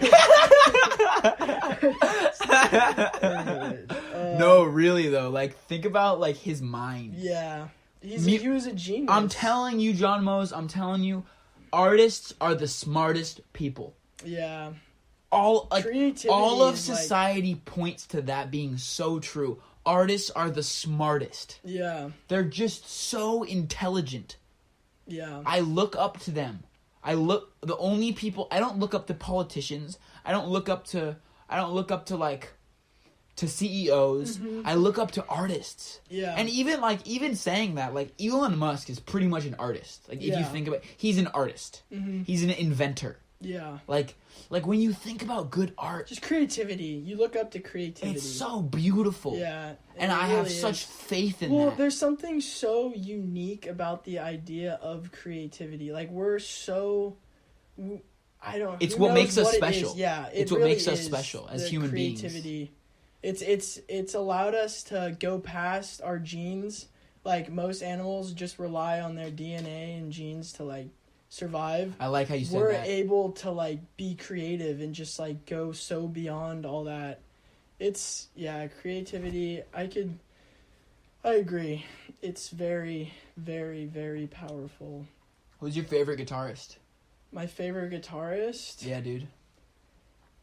Speaker 1: No, really, though. Like, think about, like, his mind.
Speaker 2: Yeah. He was a genius.
Speaker 1: I'm telling you, John Mose, I'm telling you, artists are the smartest people.
Speaker 2: Yeah.
Speaker 1: All of society points to that being so true. Artists are the smartest.
Speaker 2: Yeah.
Speaker 1: They're just so intelligent.
Speaker 2: Yeah.
Speaker 1: I look up to them. I don't look up to politicians. I don't look up to like to CEOs. Mm-hmm. I look up to artists. Yeah. And even saying that, like, Elon Musk is pretty much an artist. Like, if you think about it, he's an artist. Mm-hmm. He's an inventor.
Speaker 2: Yeah.
Speaker 1: Like when you think about good art,
Speaker 2: just creativity. You look up to creativity.
Speaker 1: It's so beautiful.
Speaker 2: Yeah.
Speaker 1: And I have such faith in that.
Speaker 2: Well, there's something so unique about the idea of creativity. Like, we're so, I don't know.
Speaker 1: It's what makes us special.
Speaker 2: Yeah.
Speaker 1: It's what makes us special as human beings.
Speaker 2: Creativity. It's allowed us to go past our genes. Like, most animals just rely on their DNA and genes to, like, survive.
Speaker 1: I like how you said that.
Speaker 2: We're able to, like, be creative and just, like, go so beyond all that. It's, creativity. I agree. It's very, very, very powerful.
Speaker 1: Who's your favorite guitarist?
Speaker 2: My favorite guitarist?
Speaker 1: Yeah, dude.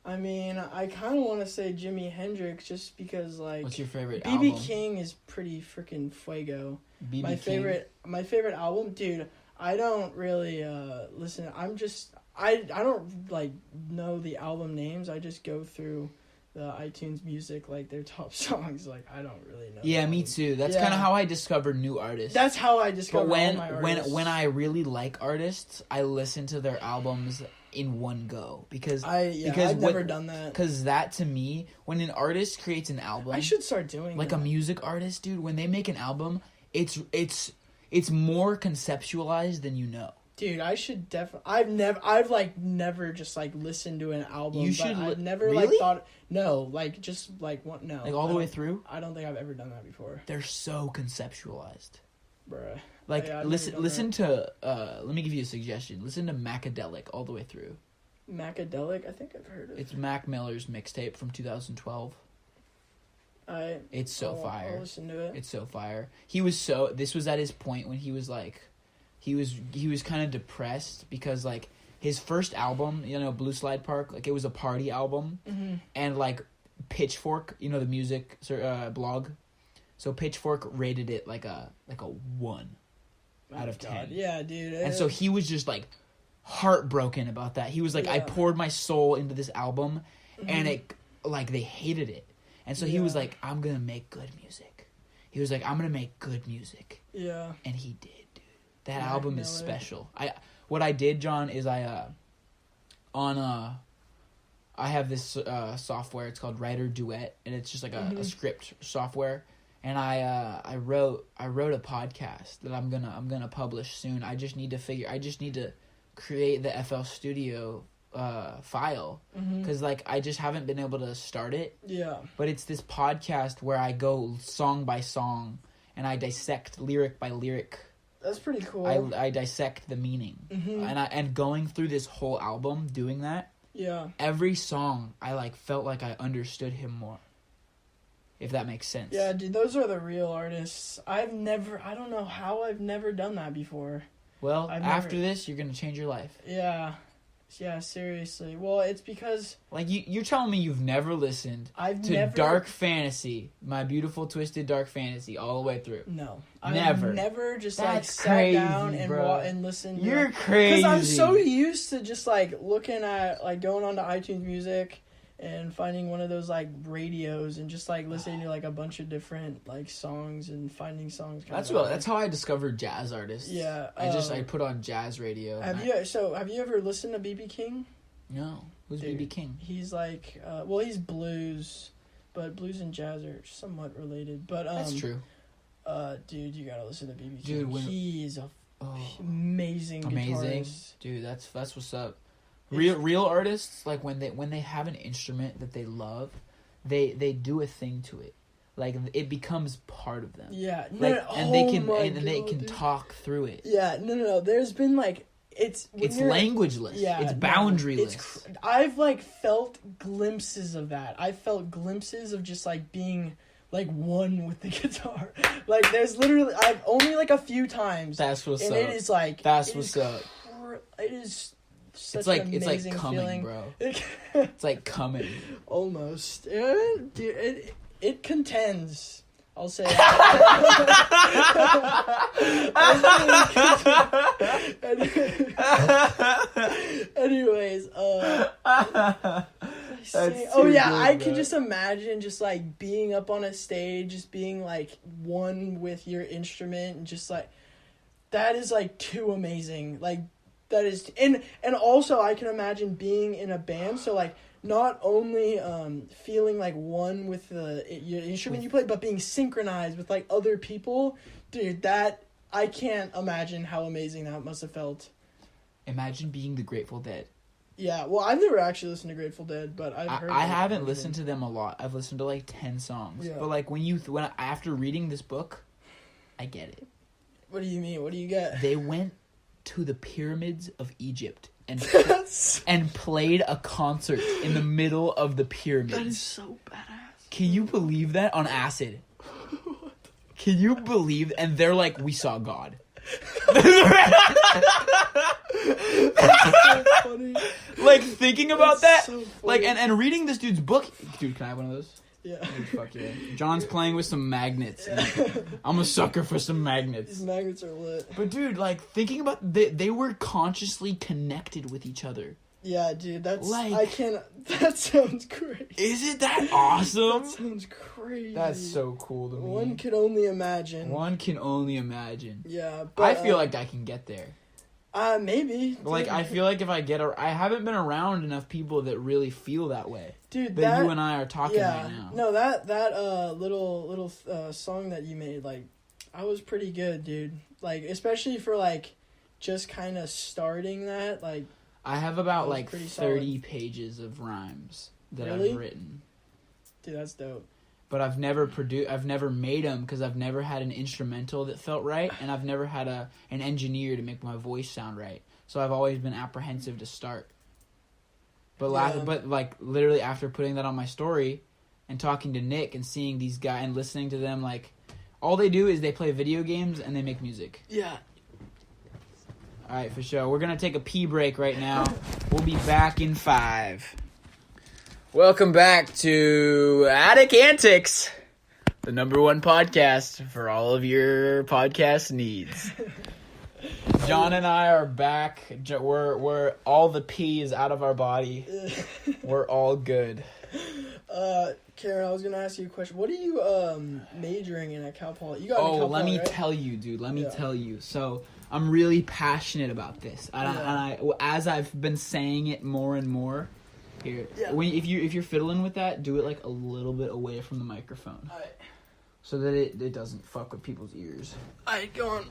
Speaker 2: I mean, I kind of want to say Jimi Hendrix just because, like...
Speaker 1: What's your favorite
Speaker 2: album?
Speaker 1: B.B.
Speaker 2: King is pretty freaking fuego.
Speaker 1: B.B. King?
Speaker 2: My favorite album? Dude, I don't really listen. I don't, like, know the album names. I just go through the iTunes Music, like, their top songs. Like, I don't really know.
Speaker 1: Yeah, me too. That's kind of how I discovered new artists.
Speaker 2: That's how I discovered all my artists.
Speaker 1: When I really like artists, I listen to their albums in one go because
Speaker 2: I've never done that.
Speaker 1: Because that, to me, when an artist creates an album,
Speaker 2: I should start doing
Speaker 1: like
Speaker 2: that.
Speaker 1: A music artist, dude. When they make an album, it's more conceptualized than you know.
Speaker 2: Dude, I should definitely. I've never just, like, listened to an album.
Speaker 1: You should.
Speaker 2: I've never
Speaker 1: really?
Speaker 2: like thought. No, like, just like one. No,
Speaker 1: like all the way through.
Speaker 2: I don't think I've ever done that before.
Speaker 1: They're so conceptualized,
Speaker 2: bruh.
Speaker 1: Like, listen to. Let me give you a suggestion. Listen to Macadelic all the way through.
Speaker 2: Macadelic, I think I've heard of.
Speaker 1: It's Mac Miller's mixtape from 2012. It's so fire.
Speaker 2: I'll listen to it.
Speaker 1: It's so fire. This was at his point when he was like, he was kind of depressed because, like, his first album, Blue Slide Park, like, it was a party album, mm-hmm. and, like, Pitchfork, the music blog, so Pitchfork rated it like a 1 out of 10.
Speaker 2: Yeah, dude.
Speaker 1: And so he was just, like, heartbroken about that. He was like, I poured my soul into this album, mm-hmm. and it, like, they hated it. And so he was like, I'm going to make good music. He was like, I'm going to make good music.
Speaker 2: Yeah.
Speaker 1: And he did, dude. That album is special. What I did, John, is I have this software. It's called Writer Duet, and it's just like a script software. And I wrote a podcast that I'm gonna publish soon. I just need to create the FL Studio file because like I just haven't been able to start it.
Speaker 2: Yeah. But
Speaker 1: it's this podcast where I go song by song and I dissect lyric by lyric.
Speaker 2: That's pretty cool.
Speaker 1: I dissect the meaning, and going through this whole album, doing that.
Speaker 2: Yeah.
Speaker 1: Every song, I like felt like I understood him more. If that makes sense.
Speaker 2: Yeah, dude, those are the real artists. I don't know how I've never done that before.
Speaker 1: Well, after this, you're gonna change your life.
Speaker 2: Yeah. Yeah, seriously. Well, it's because...
Speaker 1: Like, you're telling me you've never listened to Dark Fantasy, My Beautiful Twisted Dark Fantasy, all the way through?
Speaker 2: No.
Speaker 1: Never.
Speaker 2: I've never just,
Speaker 1: That's
Speaker 2: sat
Speaker 1: crazy,
Speaker 2: down and listened to...
Speaker 1: You're crazy.
Speaker 2: Because I'm so used to just, like, looking at, like, going onto iTunes Music and finding one of those, like, radios and just, like, listening to, like, a bunch of different, like, songs and finding songs.
Speaker 1: That's how I discovered jazz artists.
Speaker 2: Yeah.
Speaker 1: I put on jazz radio.
Speaker 2: Have you ever listened to B.B. King?
Speaker 1: No. Who's B.B. King?
Speaker 2: He's like, he's blues, but blues and jazz are somewhat related. But
Speaker 1: That's true.
Speaker 2: Dude, you gotta listen to B.B.
Speaker 1: Dude,
Speaker 2: King. He is amazing guitarist.
Speaker 1: Dude, that's what's up. Real artists, like when they have an instrument that they love, they do a thing to it. Like it becomes part of them.
Speaker 2: Yeah,
Speaker 1: they can talk through it.
Speaker 2: Yeah, no. There's been like it's
Speaker 1: languageless. Yeah, it's boundaryless.
Speaker 2: I've like felt glimpses of that. I felt glimpses of just like being like one with the guitar. Like there's literally I've only like a few times.
Speaker 1: That's what's up.
Speaker 2: And it is like
Speaker 1: that's what's up.
Speaker 2: It is. Such
Speaker 1: it's like coming,
Speaker 2: feeling.
Speaker 1: Bro. It's like coming.
Speaker 2: Almost. Dude, it contends. I'll say. Anyways, I can just imagine just like being up on a stage, just being like one with your instrument, and just like that is like too amazing. Like that is, and also I can imagine being in a band. So like not only feeling like one with your instrument you play, but being synchronized with like other people. Dude, that I can't imagine how amazing that must have felt.
Speaker 1: Imagine being the Grateful Dead.
Speaker 2: Yeah, well, I've never actually listened to Grateful Dead, but I've heard.
Speaker 1: I haven't listened to them a lot. I've listened to like 10 songs. Yeah. But like after reading this book, I get it.
Speaker 2: What do you mean? What do you get?
Speaker 1: They went to the pyramids of Egypt and played a concert in the middle of the pyramids.
Speaker 2: That is so badass.
Speaker 1: Can you believe that? On acid. Can you believe? And they're like, we saw God.
Speaker 2: That's so funny.
Speaker 1: Like thinking about that,
Speaker 2: so
Speaker 1: like and reading this dude's book. Dude, can I have one of those?
Speaker 2: Yeah.
Speaker 1: Dude, fuck yeah. John's playing with some magnets. I'm a sucker for some magnets.
Speaker 2: These magnets are lit.
Speaker 1: But dude, like thinking about they were consciously connected with each other.
Speaker 2: Yeah, dude, that's
Speaker 1: like,
Speaker 2: that sounds crazy.
Speaker 1: Isn't that awesome?
Speaker 2: That sounds crazy.
Speaker 1: That's so cool to me.
Speaker 2: One can only imagine.
Speaker 1: Yeah, but I feel like I can get there.
Speaker 2: Maybe.
Speaker 1: Like, I feel like if I I haven't been around enough people that really feel that way.
Speaker 2: Dude,
Speaker 1: that you and I are talking right now.
Speaker 2: No, that little song that you made, like, I was pretty good, dude. Like, especially for, like, just kind of starting that, like.
Speaker 1: I have about, like, 30 pages of rhymes that I've written.
Speaker 2: Dude, that's dope.
Speaker 1: But I've never made them because I've never had an instrumental that felt right, and I've never had an engineer to make my voice sound right. So I've always been apprehensive to start. But like literally after putting that on my story, and talking to Nick and seeing these guys and listening to them, like all they do is they play video games and they make music.
Speaker 2: Yeah.
Speaker 1: All right, for sure. We're gonna take a pee break right now. We'll be back in 5. Welcome back to Antics, the #1 podcast for all of your podcast needs. John and I are back. We're all the pee is out of our body. We're all good.
Speaker 2: Karen, I was gonna ask you a question. What are you majoring in at Cal Poly? You got
Speaker 1: Cal Poly, let me tell you, dude. Let me tell you. So I'm really passionate about this, and I as I've been saying it more and more. Here, if you're fiddling with that, do it like a little bit away from the microphone, so that it doesn't fuck with people's ears.
Speaker 2: Alright, go on.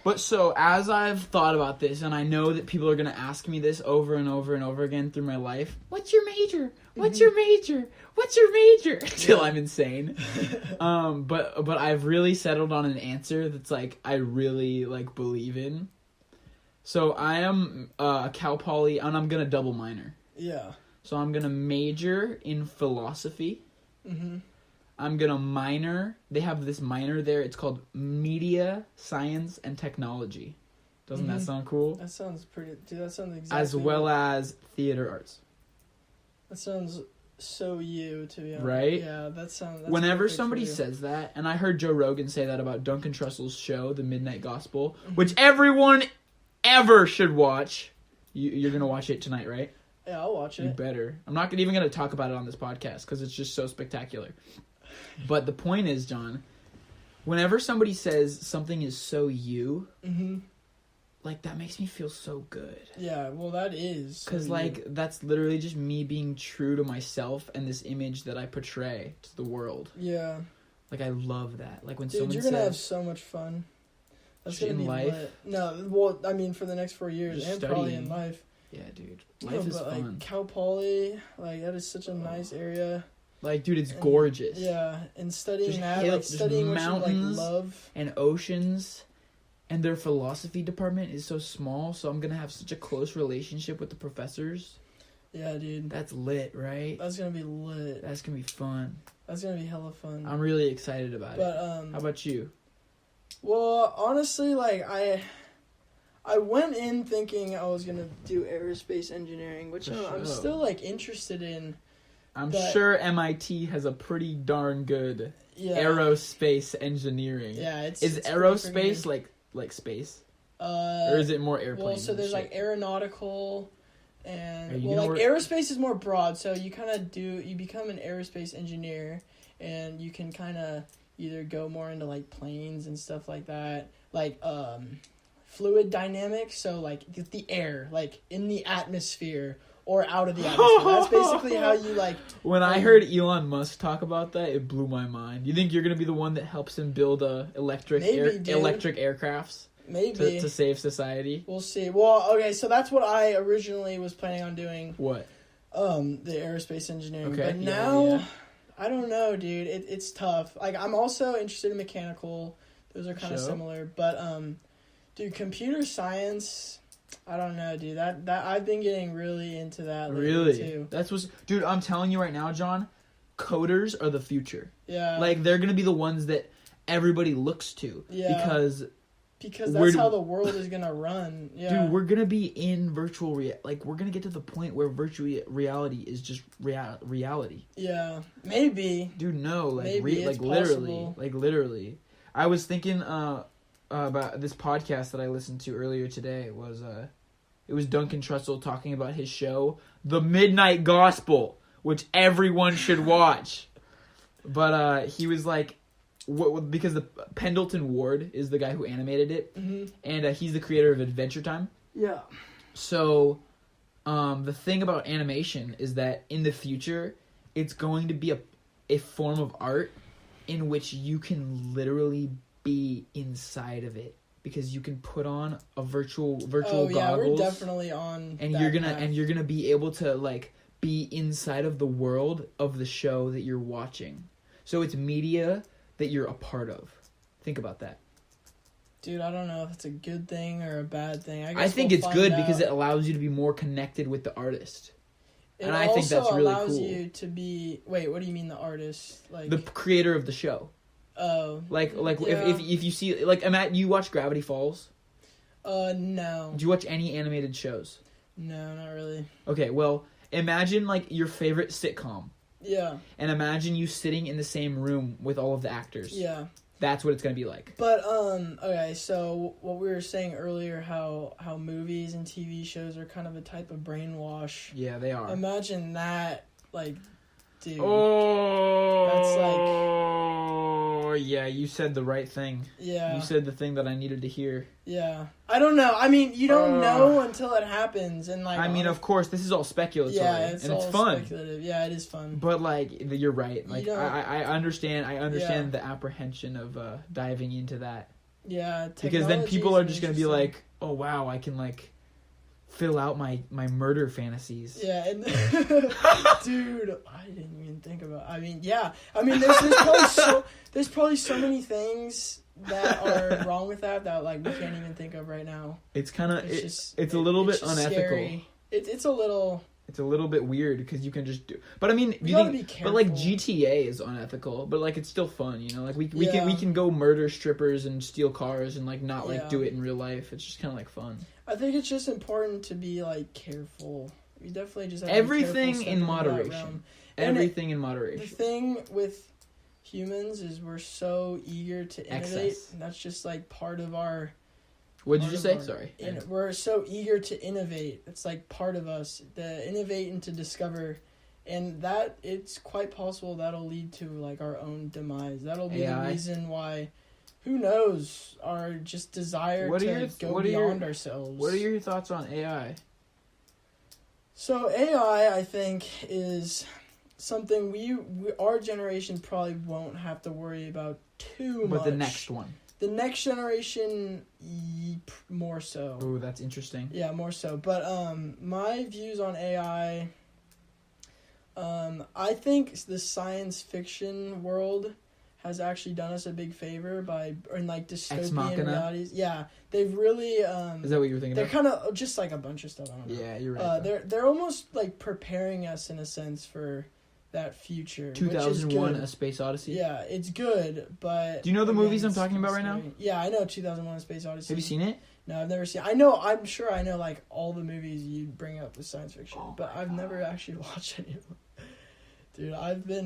Speaker 1: But so as I've thought about this, and I know that people are gonna ask me this over and over and over again through my life. What's your major? What's your major? What's your major? Till I'm insane. But I've really settled on an answer that's like I really like believe in. So I am a Cal Poly, and I'm gonna double minor.
Speaker 2: Yeah.
Speaker 1: So I'm going to major in philosophy. Mm-hmm. I'm going to minor. They have this minor there. It's called Media, Science, and Technology. Doesn't that sound cool?
Speaker 2: That sounds pretty... Dude, that sounds exactly...
Speaker 1: As well as Theater Arts.
Speaker 2: That sounds so you, to be honest.
Speaker 1: Right?
Speaker 2: Yeah, that sounds...
Speaker 1: Whenever somebody says that, and I heard Joe Rogan say that about Duncan Trussell's show, The Midnight Gospel, which everyone ever should watch. You're going to watch it tonight, right?
Speaker 2: Yeah, I'll watch it.
Speaker 1: You better. I'm not even going to talk about it on this podcast because it's just so spectacular. But the point is, John, whenever somebody says something is so you, like, that makes me feel so good.
Speaker 2: Yeah, well, that is.
Speaker 1: Because, like, that's literally just me being true to myself and this image that I portray to the world.
Speaker 2: Yeah.
Speaker 1: Like, I love that. Like, when
Speaker 2: Dude,
Speaker 1: someone
Speaker 2: you're
Speaker 1: says...
Speaker 2: going to have so much fun. That's going to be
Speaker 1: life?
Speaker 2: lit. No, well, I mean, for the next 4 years,
Speaker 1: Just
Speaker 2: and
Speaker 1: studying.
Speaker 2: probably in life.
Speaker 1: Yeah, dude. Life is fun.
Speaker 2: Like, Cal Poly, like, that is such a nice area.
Speaker 1: Like, dude, it's gorgeous.
Speaker 2: Yeah, and studying
Speaker 1: Just
Speaker 2: that,
Speaker 1: hill-
Speaker 2: like, studying what you,
Speaker 1: mountains
Speaker 2: like, love.
Speaker 1: And oceans. And their philosophy department is so small, so I'm going to have such a close relationship with the professors.
Speaker 2: Yeah, dude.
Speaker 1: That's lit, right?
Speaker 2: That's going to be lit.
Speaker 1: That's going to be fun.
Speaker 2: That's going to be hella fun.
Speaker 1: I'm really excited about it. How about you?
Speaker 2: Well, honestly, like, I went in thinking I was going to do aerospace engineering, which I'm still, like, interested in.
Speaker 1: I'm sure MIT has a pretty darn good aerospace engineering.
Speaker 2: Yeah,
Speaker 1: is aerospace like space? Or is it more airplanes?
Speaker 2: Well, so there's like aeronautical and
Speaker 1: like
Speaker 2: aerospace is more broad, so you kind of you become an aerospace engineer and you can kind of either go more into like planes and stuff like that, like fluid dynamics, so like the air like in the atmosphere or out of the atmosphere. That's basically how you like...
Speaker 1: When I heard Elon Musk talk about that, it blew my mind. You think you're going to be the one that helps him build electric aircrafts?
Speaker 2: Maybe.
Speaker 1: To save society?
Speaker 2: We'll see. Well, okay, so that's what I originally was planning on doing.
Speaker 1: What?
Speaker 2: The aerospace engineering.
Speaker 1: Okay.
Speaker 2: But now, I don't know, dude. It's tough. Like, I'm also interested in mechanical. Those are kind of similar. But, dude, computer science... I don't know, dude. That I've been getting really into that lately, too.
Speaker 1: Dude, I'm telling you right now, John, coders are the future.
Speaker 2: Yeah.
Speaker 1: Like, they're going to be the ones that everybody looks to.
Speaker 2: Yeah. Because that's how the world is going to run. Yeah.
Speaker 1: Dude, we're going to be in virtual like, we're going to get to the point where virtual reality is just reality.
Speaker 2: Yeah. Maybe.
Speaker 1: Dude, no. Like,
Speaker 2: Maybe it's
Speaker 1: literally.
Speaker 2: possible.
Speaker 1: Like, literally. I was thinking, about this podcast that I listened to earlier today it was Duncan Trussell talking about his show, The Midnight Gospel, which everyone should watch. But he was like, because the Pendleton Ward is the guy who animated it, and he's the creator of Adventure Time.
Speaker 2: Yeah.
Speaker 1: So, the thing about animation is that in the future, it's going to be a form of art in which you can literally be inside of it, because you can put on a virtual goggles.
Speaker 2: Yeah, we're definitely on.
Speaker 1: And you're gonna be able to like be inside of the world of the show that you're watching. So it's media that you're a part of. Think about that.
Speaker 2: Dude, I don't know if it's a good thing or a bad thing.
Speaker 1: I think it's good because it allows you to be more connected with the artist. And I think that's really cool.
Speaker 2: It also allows you to be... Wait, what do you mean the artist? Like
Speaker 1: the creator of the show.
Speaker 2: Oh.
Speaker 1: Like if you see... Like, you watch Gravity Falls?
Speaker 2: No.
Speaker 1: Do you watch any animated shows?
Speaker 2: No, not really.
Speaker 1: Okay, well, imagine, like, your favorite sitcom.
Speaker 2: Yeah.
Speaker 1: And imagine you sitting in the same room with all of the actors.
Speaker 2: Yeah.
Speaker 1: That's what it's going to be like.
Speaker 2: But, okay, so what we were saying earlier, how movies and TV shows are kind of a type of brainwash.
Speaker 1: Yeah, they are.
Speaker 2: Imagine that, like, dude.
Speaker 1: Oh.
Speaker 2: That's like...
Speaker 1: yeah, you said the right thing.
Speaker 2: Yeah.
Speaker 1: You said the thing that I needed to hear.
Speaker 2: Yeah. I don't know. I mean, you don't know until it happens. And like,
Speaker 1: I mean, of course, this is all speculative.
Speaker 2: Yeah,
Speaker 1: it's fun.
Speaker 2: Speculative. Yeah, it is fun.
Speaker 1: But, like, you're right. Like, I understand the apprehension of diving into that.
Speaker 2: Yeah.
Speaker 1: Because then people are just going to be like, oh, wow, I can, like, fill out my murder fantasies.
Speaker 2: Yeah. And dude, I didn't even think about... I mean, yeah. I mean, there's probably so many things that are wrong with that like we can't even think of right now.
Speaker 1: It's kind of it's a little bit unethical.
Speaker 2: Scary. It's a little
Speaker 1: bit weird because you can just do. But I mean, but like GTA is unethical, but like it's still fun, you know. Like we can go murder strippers and steal cars and like not like do it in real life. It's just kind of like fun.
Speaker 2: I think it's just important to be like careful. You definitely just have
Speaker 1: everything in moderation. Everything in moderation.
Speaker 2: The thing with humans is we're so eager to innovate, and that's just like part of our...
Speaker 1: What did you say? Sorry.
Speaker 2: We're so eager to innovate. It's like part of us, to innovate and to discover, and that it's quite possible that'll lead to like our own demise. That'll be the reason why who knows, our just desire to go beyond ourselves.
Speaker 1: What are your thoughts on AI?
Speaker 2: So AI, I think, is something our generation probably won't have to worry about too much.
Speaker 1: But the next one.
Speaker 2: The next generation, more so.
Speaker 1: Oh, that's interesting.
Speaker 2: Yeah, more so. But my views on AI, I think the science fiction world has actually done us a big favor in like dystopian realities. Yeah, they've really.
Speaker 1: Is that what you were thinking?
Speaker 2: They're kind of just like a bunch of stuff. I don't know.
Speaker 1: Yeah, you're right.
Speaker 2: They're almost like preparing us in a sense for that future.
Speaker 1: 2001: A Space Odyssey.
Speaker 2: Yeah, it's good, but
Speaker 1: do you know the movies I'm talking about right now?
Speaker 2: Yeah, I know 2001: A Space Odyssey.
Speaker 1: Have you seen it?
Speaker 2: No, I've never seen it. I'm sure I know like all the movies you bring up with science fiction, but I've never actually watched any of them. Dude,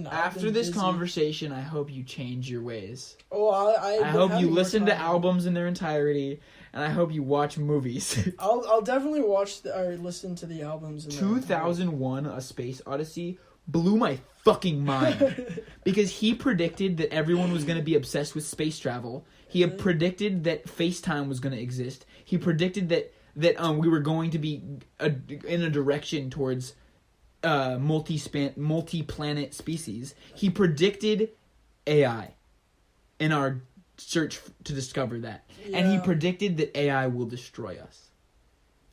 Speaker 2: After
Speaker 1: this conversation, I hope you change your ways.
Speaker 2: Oh, I
Speaker 1: hope you listen to albums in their entirety, and I hope you watch movies.
Speaker 2: I'll definitely watch or listen to the albums.
Speaker 1: 2001: A Space Odyssey blew my fucking mind because he predicted that everyone was going to be obsessed with space travel. He had predicted that FaceTime was going to exist. He predicted that we were going to be in a direction towards multi-planet species. He predicted AI in our search to discover that. Yeah. And he predicted that AI will destroy us.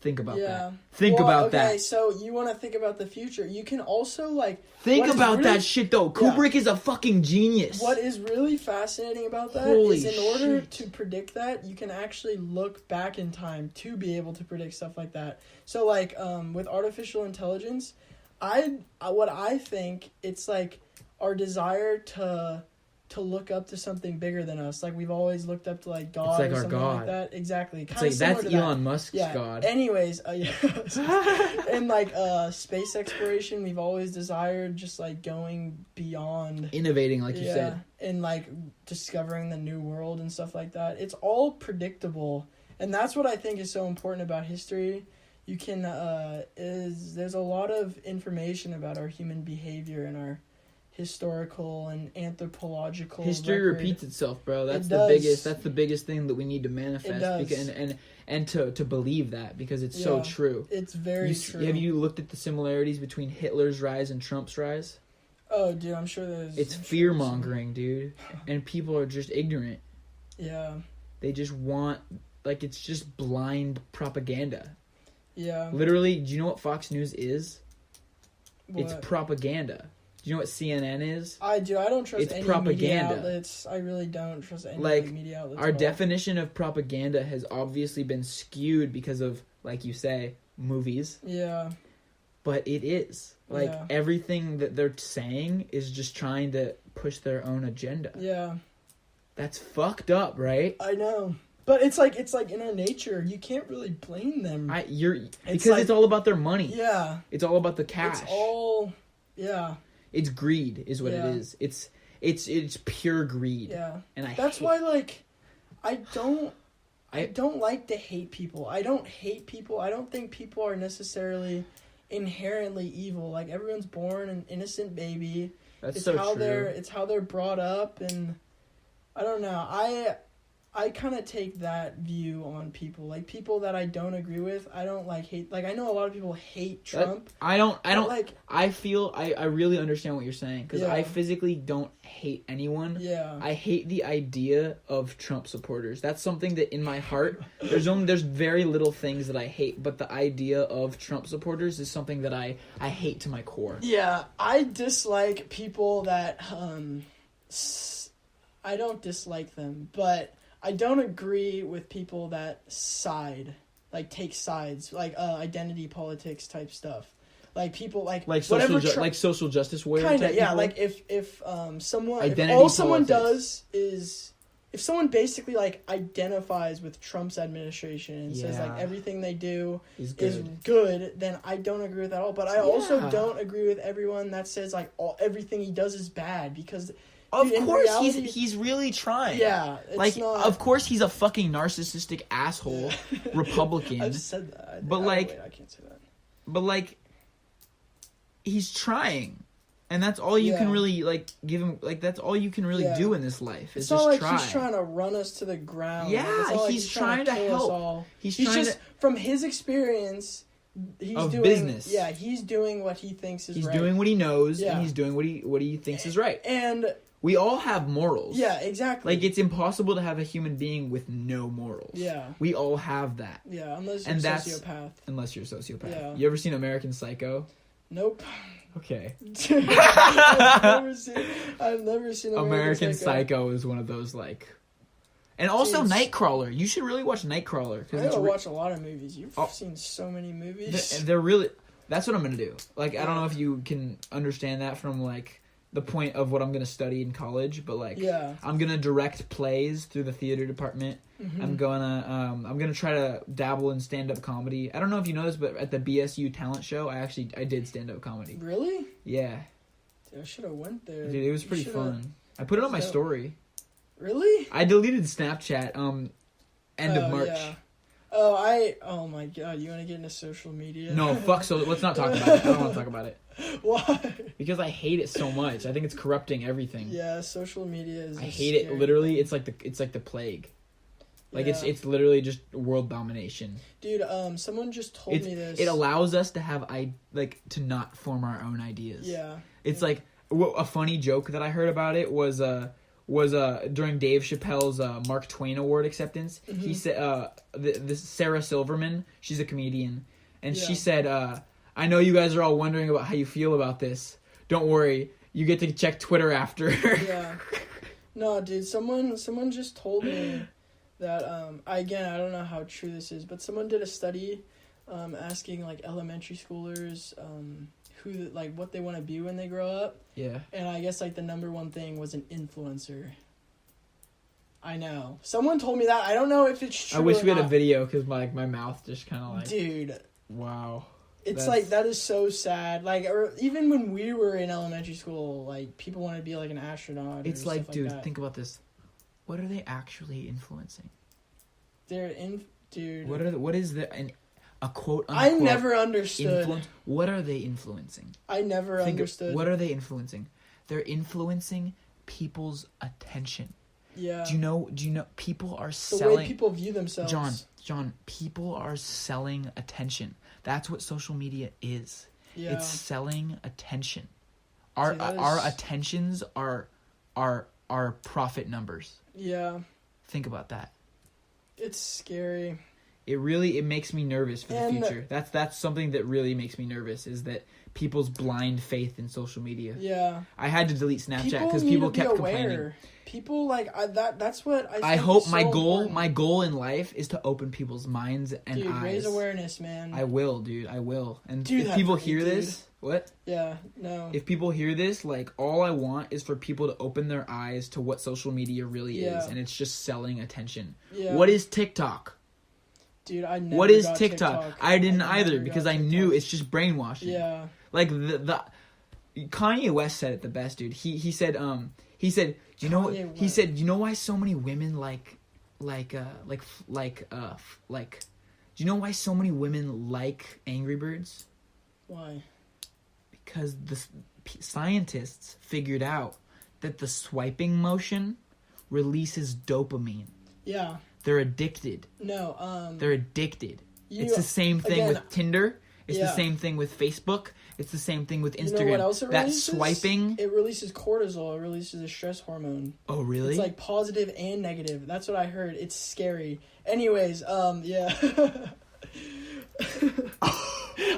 Speaker 1: Think about that. Think about that.
Speaker 2: Okay, so you want to think about the future. You can also, like...
Speaker 1: Think about that shit, though. Kubrick is a fucking genius.
Speaker 2: What is really fascinating about that is in order to predict that, you can actually look back in time to be able to predict stuff like that. So, like, with artificial intelligence, what I think, it's like our desire to look up to something bigger than us. Like, we've always looked up to, like, God
Speaker 1: it's like
Speaker 2: or
Speaker 1: our
Speaker 2: something
Speaker 1: God.
Speaker 2: like that. Exactly.
Speaker 1: It's like, that's Elon Musk's God.
Speaker 2: Anyways, and, like, space exploration, we've always desired just, like, going beyond.
Speaker 1: Innovating, like you said.
Speaker 2: And, like, discovering the new world and stuff like that. It's all predictable. And that's what I think is so important about history. You can, there's a lot of information about our human behavior and our historical and anthropological
Speaker 1: history
Speaker 2: record.
Speaker 1: Repeats itself, bro. That's the biggest thing that we need to manifest.
Speaker 2: It does.
Speaker 1: And to believe that, because it's so true.
Speaker 2: It's very true.
Speaker 1: Have you looked at the similarities between Hitler's rise and Trump's rise?
Speaker 2: Oh, dude, I'm sure there's...
Speaker 1: It's fear-mongering, dude. And people are just ignorant.
Speaker 2: Yeah.
Speaker 1: They just want... Like, it's just blind propaganda.
Speaker 2: Yeah.
Speaker 1: Literally, do you know what Fox News is?
Speaker 2: What?
Speaker 1: It's propaganda. Do you know what CNN is?
Speaker 2: I do. I don't trust any
Speaker 1: propaganda.
Speaker 2: Media outlets. I really don't trust any media outlets.
Speaker 1: Our definition of propaganda has obviously been skewed because of, like you say, movies.
Speaker 2: Yeah.
Speaker 1: But it is. Like, everything that they're saying is just trying to push their own agenda.
Speaker 2: Yeah.
Speaker 1: That's fucked up, right?
Speaker 2: I know. But it's like in our nature. You can't really blame them.
Speaker 1: It's all about their money.
Speaker 2: Yeah.
Speaker 1: It's all about the cash.
Speaker 2: It's all... Yeah.
Speaker 1: It's greed, is what it is. It's pure greed.
Speaker 2: Yeah,
Speaker 1: and
Speaker 2: that's why, like, I don't like to hate people. I don't hate people. I don't think people are necessarily inherently evil. Like, everyone's born an innocent baby.
Speaker 1: That's so true.
Speaker 2: It's how they're brought up, and I don't know. I kind of take that view on people. Like, people that I don't agree with, I don't, like, hate. Like, I know a lot of people hate Trump.
Speaker 1: I really understand what you're saying, because I physically don't hate anyone.
Speaker 2: Yeah.
Speaker 1: I hate the idea of Trump supporters. That's something that in my heart, there's very little things that I hate, but the idea of Trump supporters is something that I hate to my core.
Speaker 2: Yeah, I dislike people that, I don't dislike them, but... I don't agree with people that take sides, like identity politics type stuff. Like people like
Speaker 1: social justice warrior
Speaker 2: kind of,
Speaker 1: type
Speaker 2: yeah.
Speaker 1: people?
Speaker 2: Like if someone
Speaker 1: identity
Speaker 2: if all
Speaker 1: politics.
Speaker 2: Someone does is if someone basically like identifies with Trump's administration and says like everything they do is good, then I don't agree with that at all. But I also don't agree with everyone that says like everything he does is bad, because.
Speaker 1: Of course, he's really trying.
Speaker 2: Yeah,
Speaker 1: of course he's a fucking narcissistic asshole Republican.
Speaker 2: I've said that,
Speaker 1: but
Speaker 2: I can't say that.
Speaker 1: But like, he's trying. And that's all you can really, like, give him, like, that's all you can really do in this life.
Speaker 2: It's not like he's trying to run us to the ground.
Speaker 1: Yeah,
Speaker 2: like
Speaker 1: he's trying to help. He's trying to...
Speaker 2: From his experience, he's doing...
Speaker 1: business.
Speaker 2: Yeah, he's doing what he thinks is right.
Speaker 1: He's doing what he knows, and he's doing what he thinks is right.
Speaker 2: And...
Speaker 1: We all have morals.
Speaker 2: Yeah, exactly.
Speaker 1: Like, it's impossible to have a human being with no morals. Yeah. We all have that.
Speaker 2: Yeah, unless you're a sociopath.
Speaker 1: Unless you're a sociopath.
Speaker 2: Yeah.
Speaker 1: You ever seen American Psycho?
Speaker 2: Nope.
Speaker 1: Okay.
Speaker 2: I've never seen
Speaker 1: American Psycho is one of those, like... And also Nightcrawler. You should really watch Nightcrawler.
Speaker 2: I gotta watch a lot of movies. You've seen so many movies.
Speaker 1: They're really... That's what I'm gonna do. Like, I don't know if you can understand that from, like... the point of what I'm gonna study in college, but like I'm gonna direct plays through the theater department. Mm-hmm. I'm gonna try to dabble in stand-up comedy. I don't know if you know this, but at the BSU talent show, I did stand-up comedy.
Speaker 2: Really?
Speaker 1: Yeah.
Speaker 2: Dude, I should have went there.
Speaker 1: Dude, it was pretty fun. I put it on my story.
Speaker 2: Really?
Speaker 1: I deleted Snapchat end of March. Yeah.
Speaker 2: Oh my god, you want to get into social media?
Speaker 1: No, fuck, so let's not talk about it. I don't want to talk about it.
Speaker 2: Why?
Speaker 1: Because I hate it so much. I think it's corrupting everything.
Speaker 2: Yeah, social media is...
Speaker 1: I hate it. Literally, it's like the plague. Like, it's literally just world domination.
Speaker 2: Dude, someone just told me this.
Speaker 1: It allows us to have, to not form our own ideas. Yeah. It's like, a funny joke that I heard about it was during Dave Chappelle's Mark Twain Award acceptance. Mm-hmm. He said, this Sarah Silverman, she's a comedian, and she said, I know you guys are all wondering about how you feel about this. Don't worry, you get to check Twitter after.
Speaker 2: Yeah. No, dude, someone just told me that, I don't know how true this is, but someone did a study asking, like, elementary schoolers who, like, what they want to be when they grow up. Yeah. And I guess, like, the number one thing was an influencer. I know. Someone told me that. I don't know if it's true.
Speaker 1: I wish we had a video because my mouth just kind of like...
Speaker 2: Dude.
Speaker 1: Wow.
Speaker 2: It's like, that is so sad. Like, or even when we were in elementary school, like, people wanted to be like an astronaut.
Speaker 1: It's like, dude, think about this. What are they actually influencing?
Speaker 2: Dude.
Speaker 1: What is a quote unquote
Speaker 2: I never understood.
Speaker 1: What are they influencing?
Speaker 2: I never understood.
Speaker 1: What are they influencing? They're influencing people's attention.
Speaker 2: Yeah.
Speaker 1: Do you know people are selling...
Speaker 2: The way people view themselves.
Speaker 1: John, people are selling attention. That's what social media is. Yeah. It's selling attention. Our attentions are profit numbers. Yeah. Think about that.
Speaker 2: It's scary.
Speaker 1: It makes me nervous for the future. That's something that really makes me nervous, is that people's blind faith in social media. Yeah. I had to delete Snapchat because people kept complaining.
Speaker 2: People that's what
Speaker 1: I hope my goal in life is to open people's minds and eyes.
Speaker 2: Raise awareness, man.
Speaker 1: I will, dude. I will. And if people hear this, what?
Speaker 2: Yeah, no.
Speaker 1: If people hear this, like, all I want is for people to open their eyes to what social media really is, and it's just selling attention. Yeah. What is TikTok?
Speaker 2: Dude, I never
Speaker 1: What is TikTok? I didn't either because I knew it's just brainwashing. Yeah. Like the Kanye West said it the best, dude. He said do you know why so many women do you know why so many women like Angry Birds?
Speaker 2: Why?
Speaker 1: Because the scientists figured out that the swiping motion releases dopamine. Yeah. They're addicted.
Speaker 2: No,
Speaker 1: they're addicted. It's the same thing with Tinder. It's the same thing with Facebook. It's the same thing with Instagram.
Speaker 2: You know what else it releases?
Speaker 1: That swiping...
Speaker 2: It releases cortisol. It releases a stress hormone.
Speaker 1: Oh, really?
Speaker 2: It's like positive and negative. That's what I heard. It's scary. Anyways, yeah.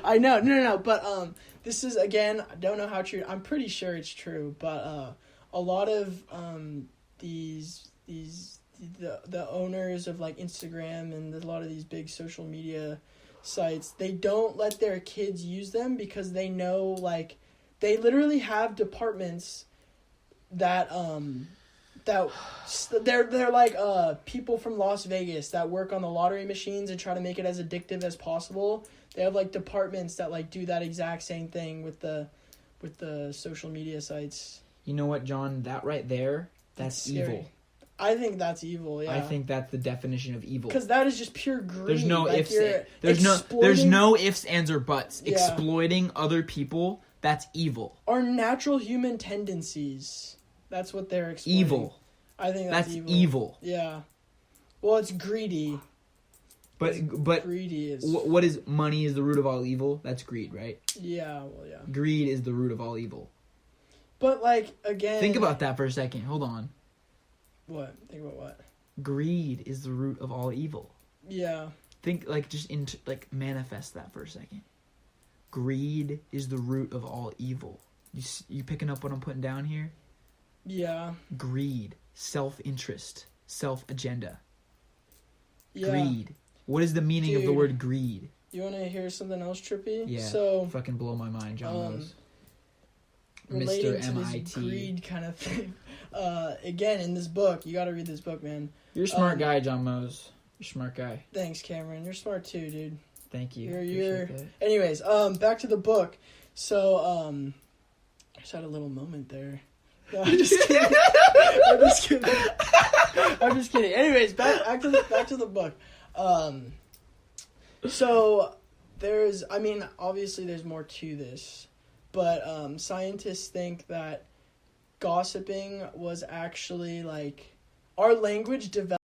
Speaker 2: I know. No. But, this is, again, I don't know how true. I'm pretty sure it's true. But, a lot of, the owners of, like, Instagram and a lot of these big social media sites, they don't let their kids use them because they know, like, they literally have departments that they're like people from Las Vegas that work on the lottery machines and try to make it as addictive as possible. They have, like, departments that, like, do that exact same thing with the social media sites.
Speaker 1: You know what, John? That right there, that's evil.
Speaker 2: I think that's evil, yeah.
Speaker 1: I think that's the definition of evil.
Speaker 2: Because that is just pure greed.
Speaker 1: There's no ifs. There's no ifs, ands, or buts. Yeah. Exploiting other people That's evil.
Speaker 2: Our natural human tendencies. That's what they're explaining.
Speaker 1: Evil.
Speaker 2: I think that's
Speaker 1: evil.
Speaker 2: Yeah. Well, it's greedy.
Speaker 1: But
Speaker 2: greedy is...
Speaker 1: What is money is the root of all evil? That's greed, right?
Speaker 2: Yeah, well, yeah.
Speaker 1: Greed is the root of all evil.
Speaker 2: But, like, again...
Speaker 1: Think about that for a second. Hold on.
Speaker 2: What? Think about what?
Speaker 1: Greed is the root of all evil.
Speaker 2: Yeah.
Speaker 1: Think, like, just manifest that for a second. Greed is the root of all evil. You picking up what I'm putting down here?
Speaker 2: Yeah.
Speaker 1: Greed. Self-interest. Self-agenda.
Speaker 2: Yeah.
Speaker 1: Greed. What is the meaning of the word greed?
Speaker 2: You want to hear something else trippy?
Speaker 1: Yeah.
Speaker 2: So,
Speaker 1: fucking blow my mind, John Mose.
Speaker 2: Relating
Speaker 1: Mr.
Speaker 2: to
Speaker 1: MIT.
Speaker 2: this greed kind of thing. Again, in this book, you got to read this book, man.
Speaker 1: You're a smart guy, John Mose. You're a smart guy.
Speaker 2: Thanks, Cameron. You're smart too, dude.
Speaker 1: Thank you.
Speaker 2: You're. Anyways, back to the book. So, I just had a little moment there. No, I'm just kidding. I'm just kidding. Anyways, back to the book. So obviously there's more to this, but scientists think that gossiping was actually like our language developed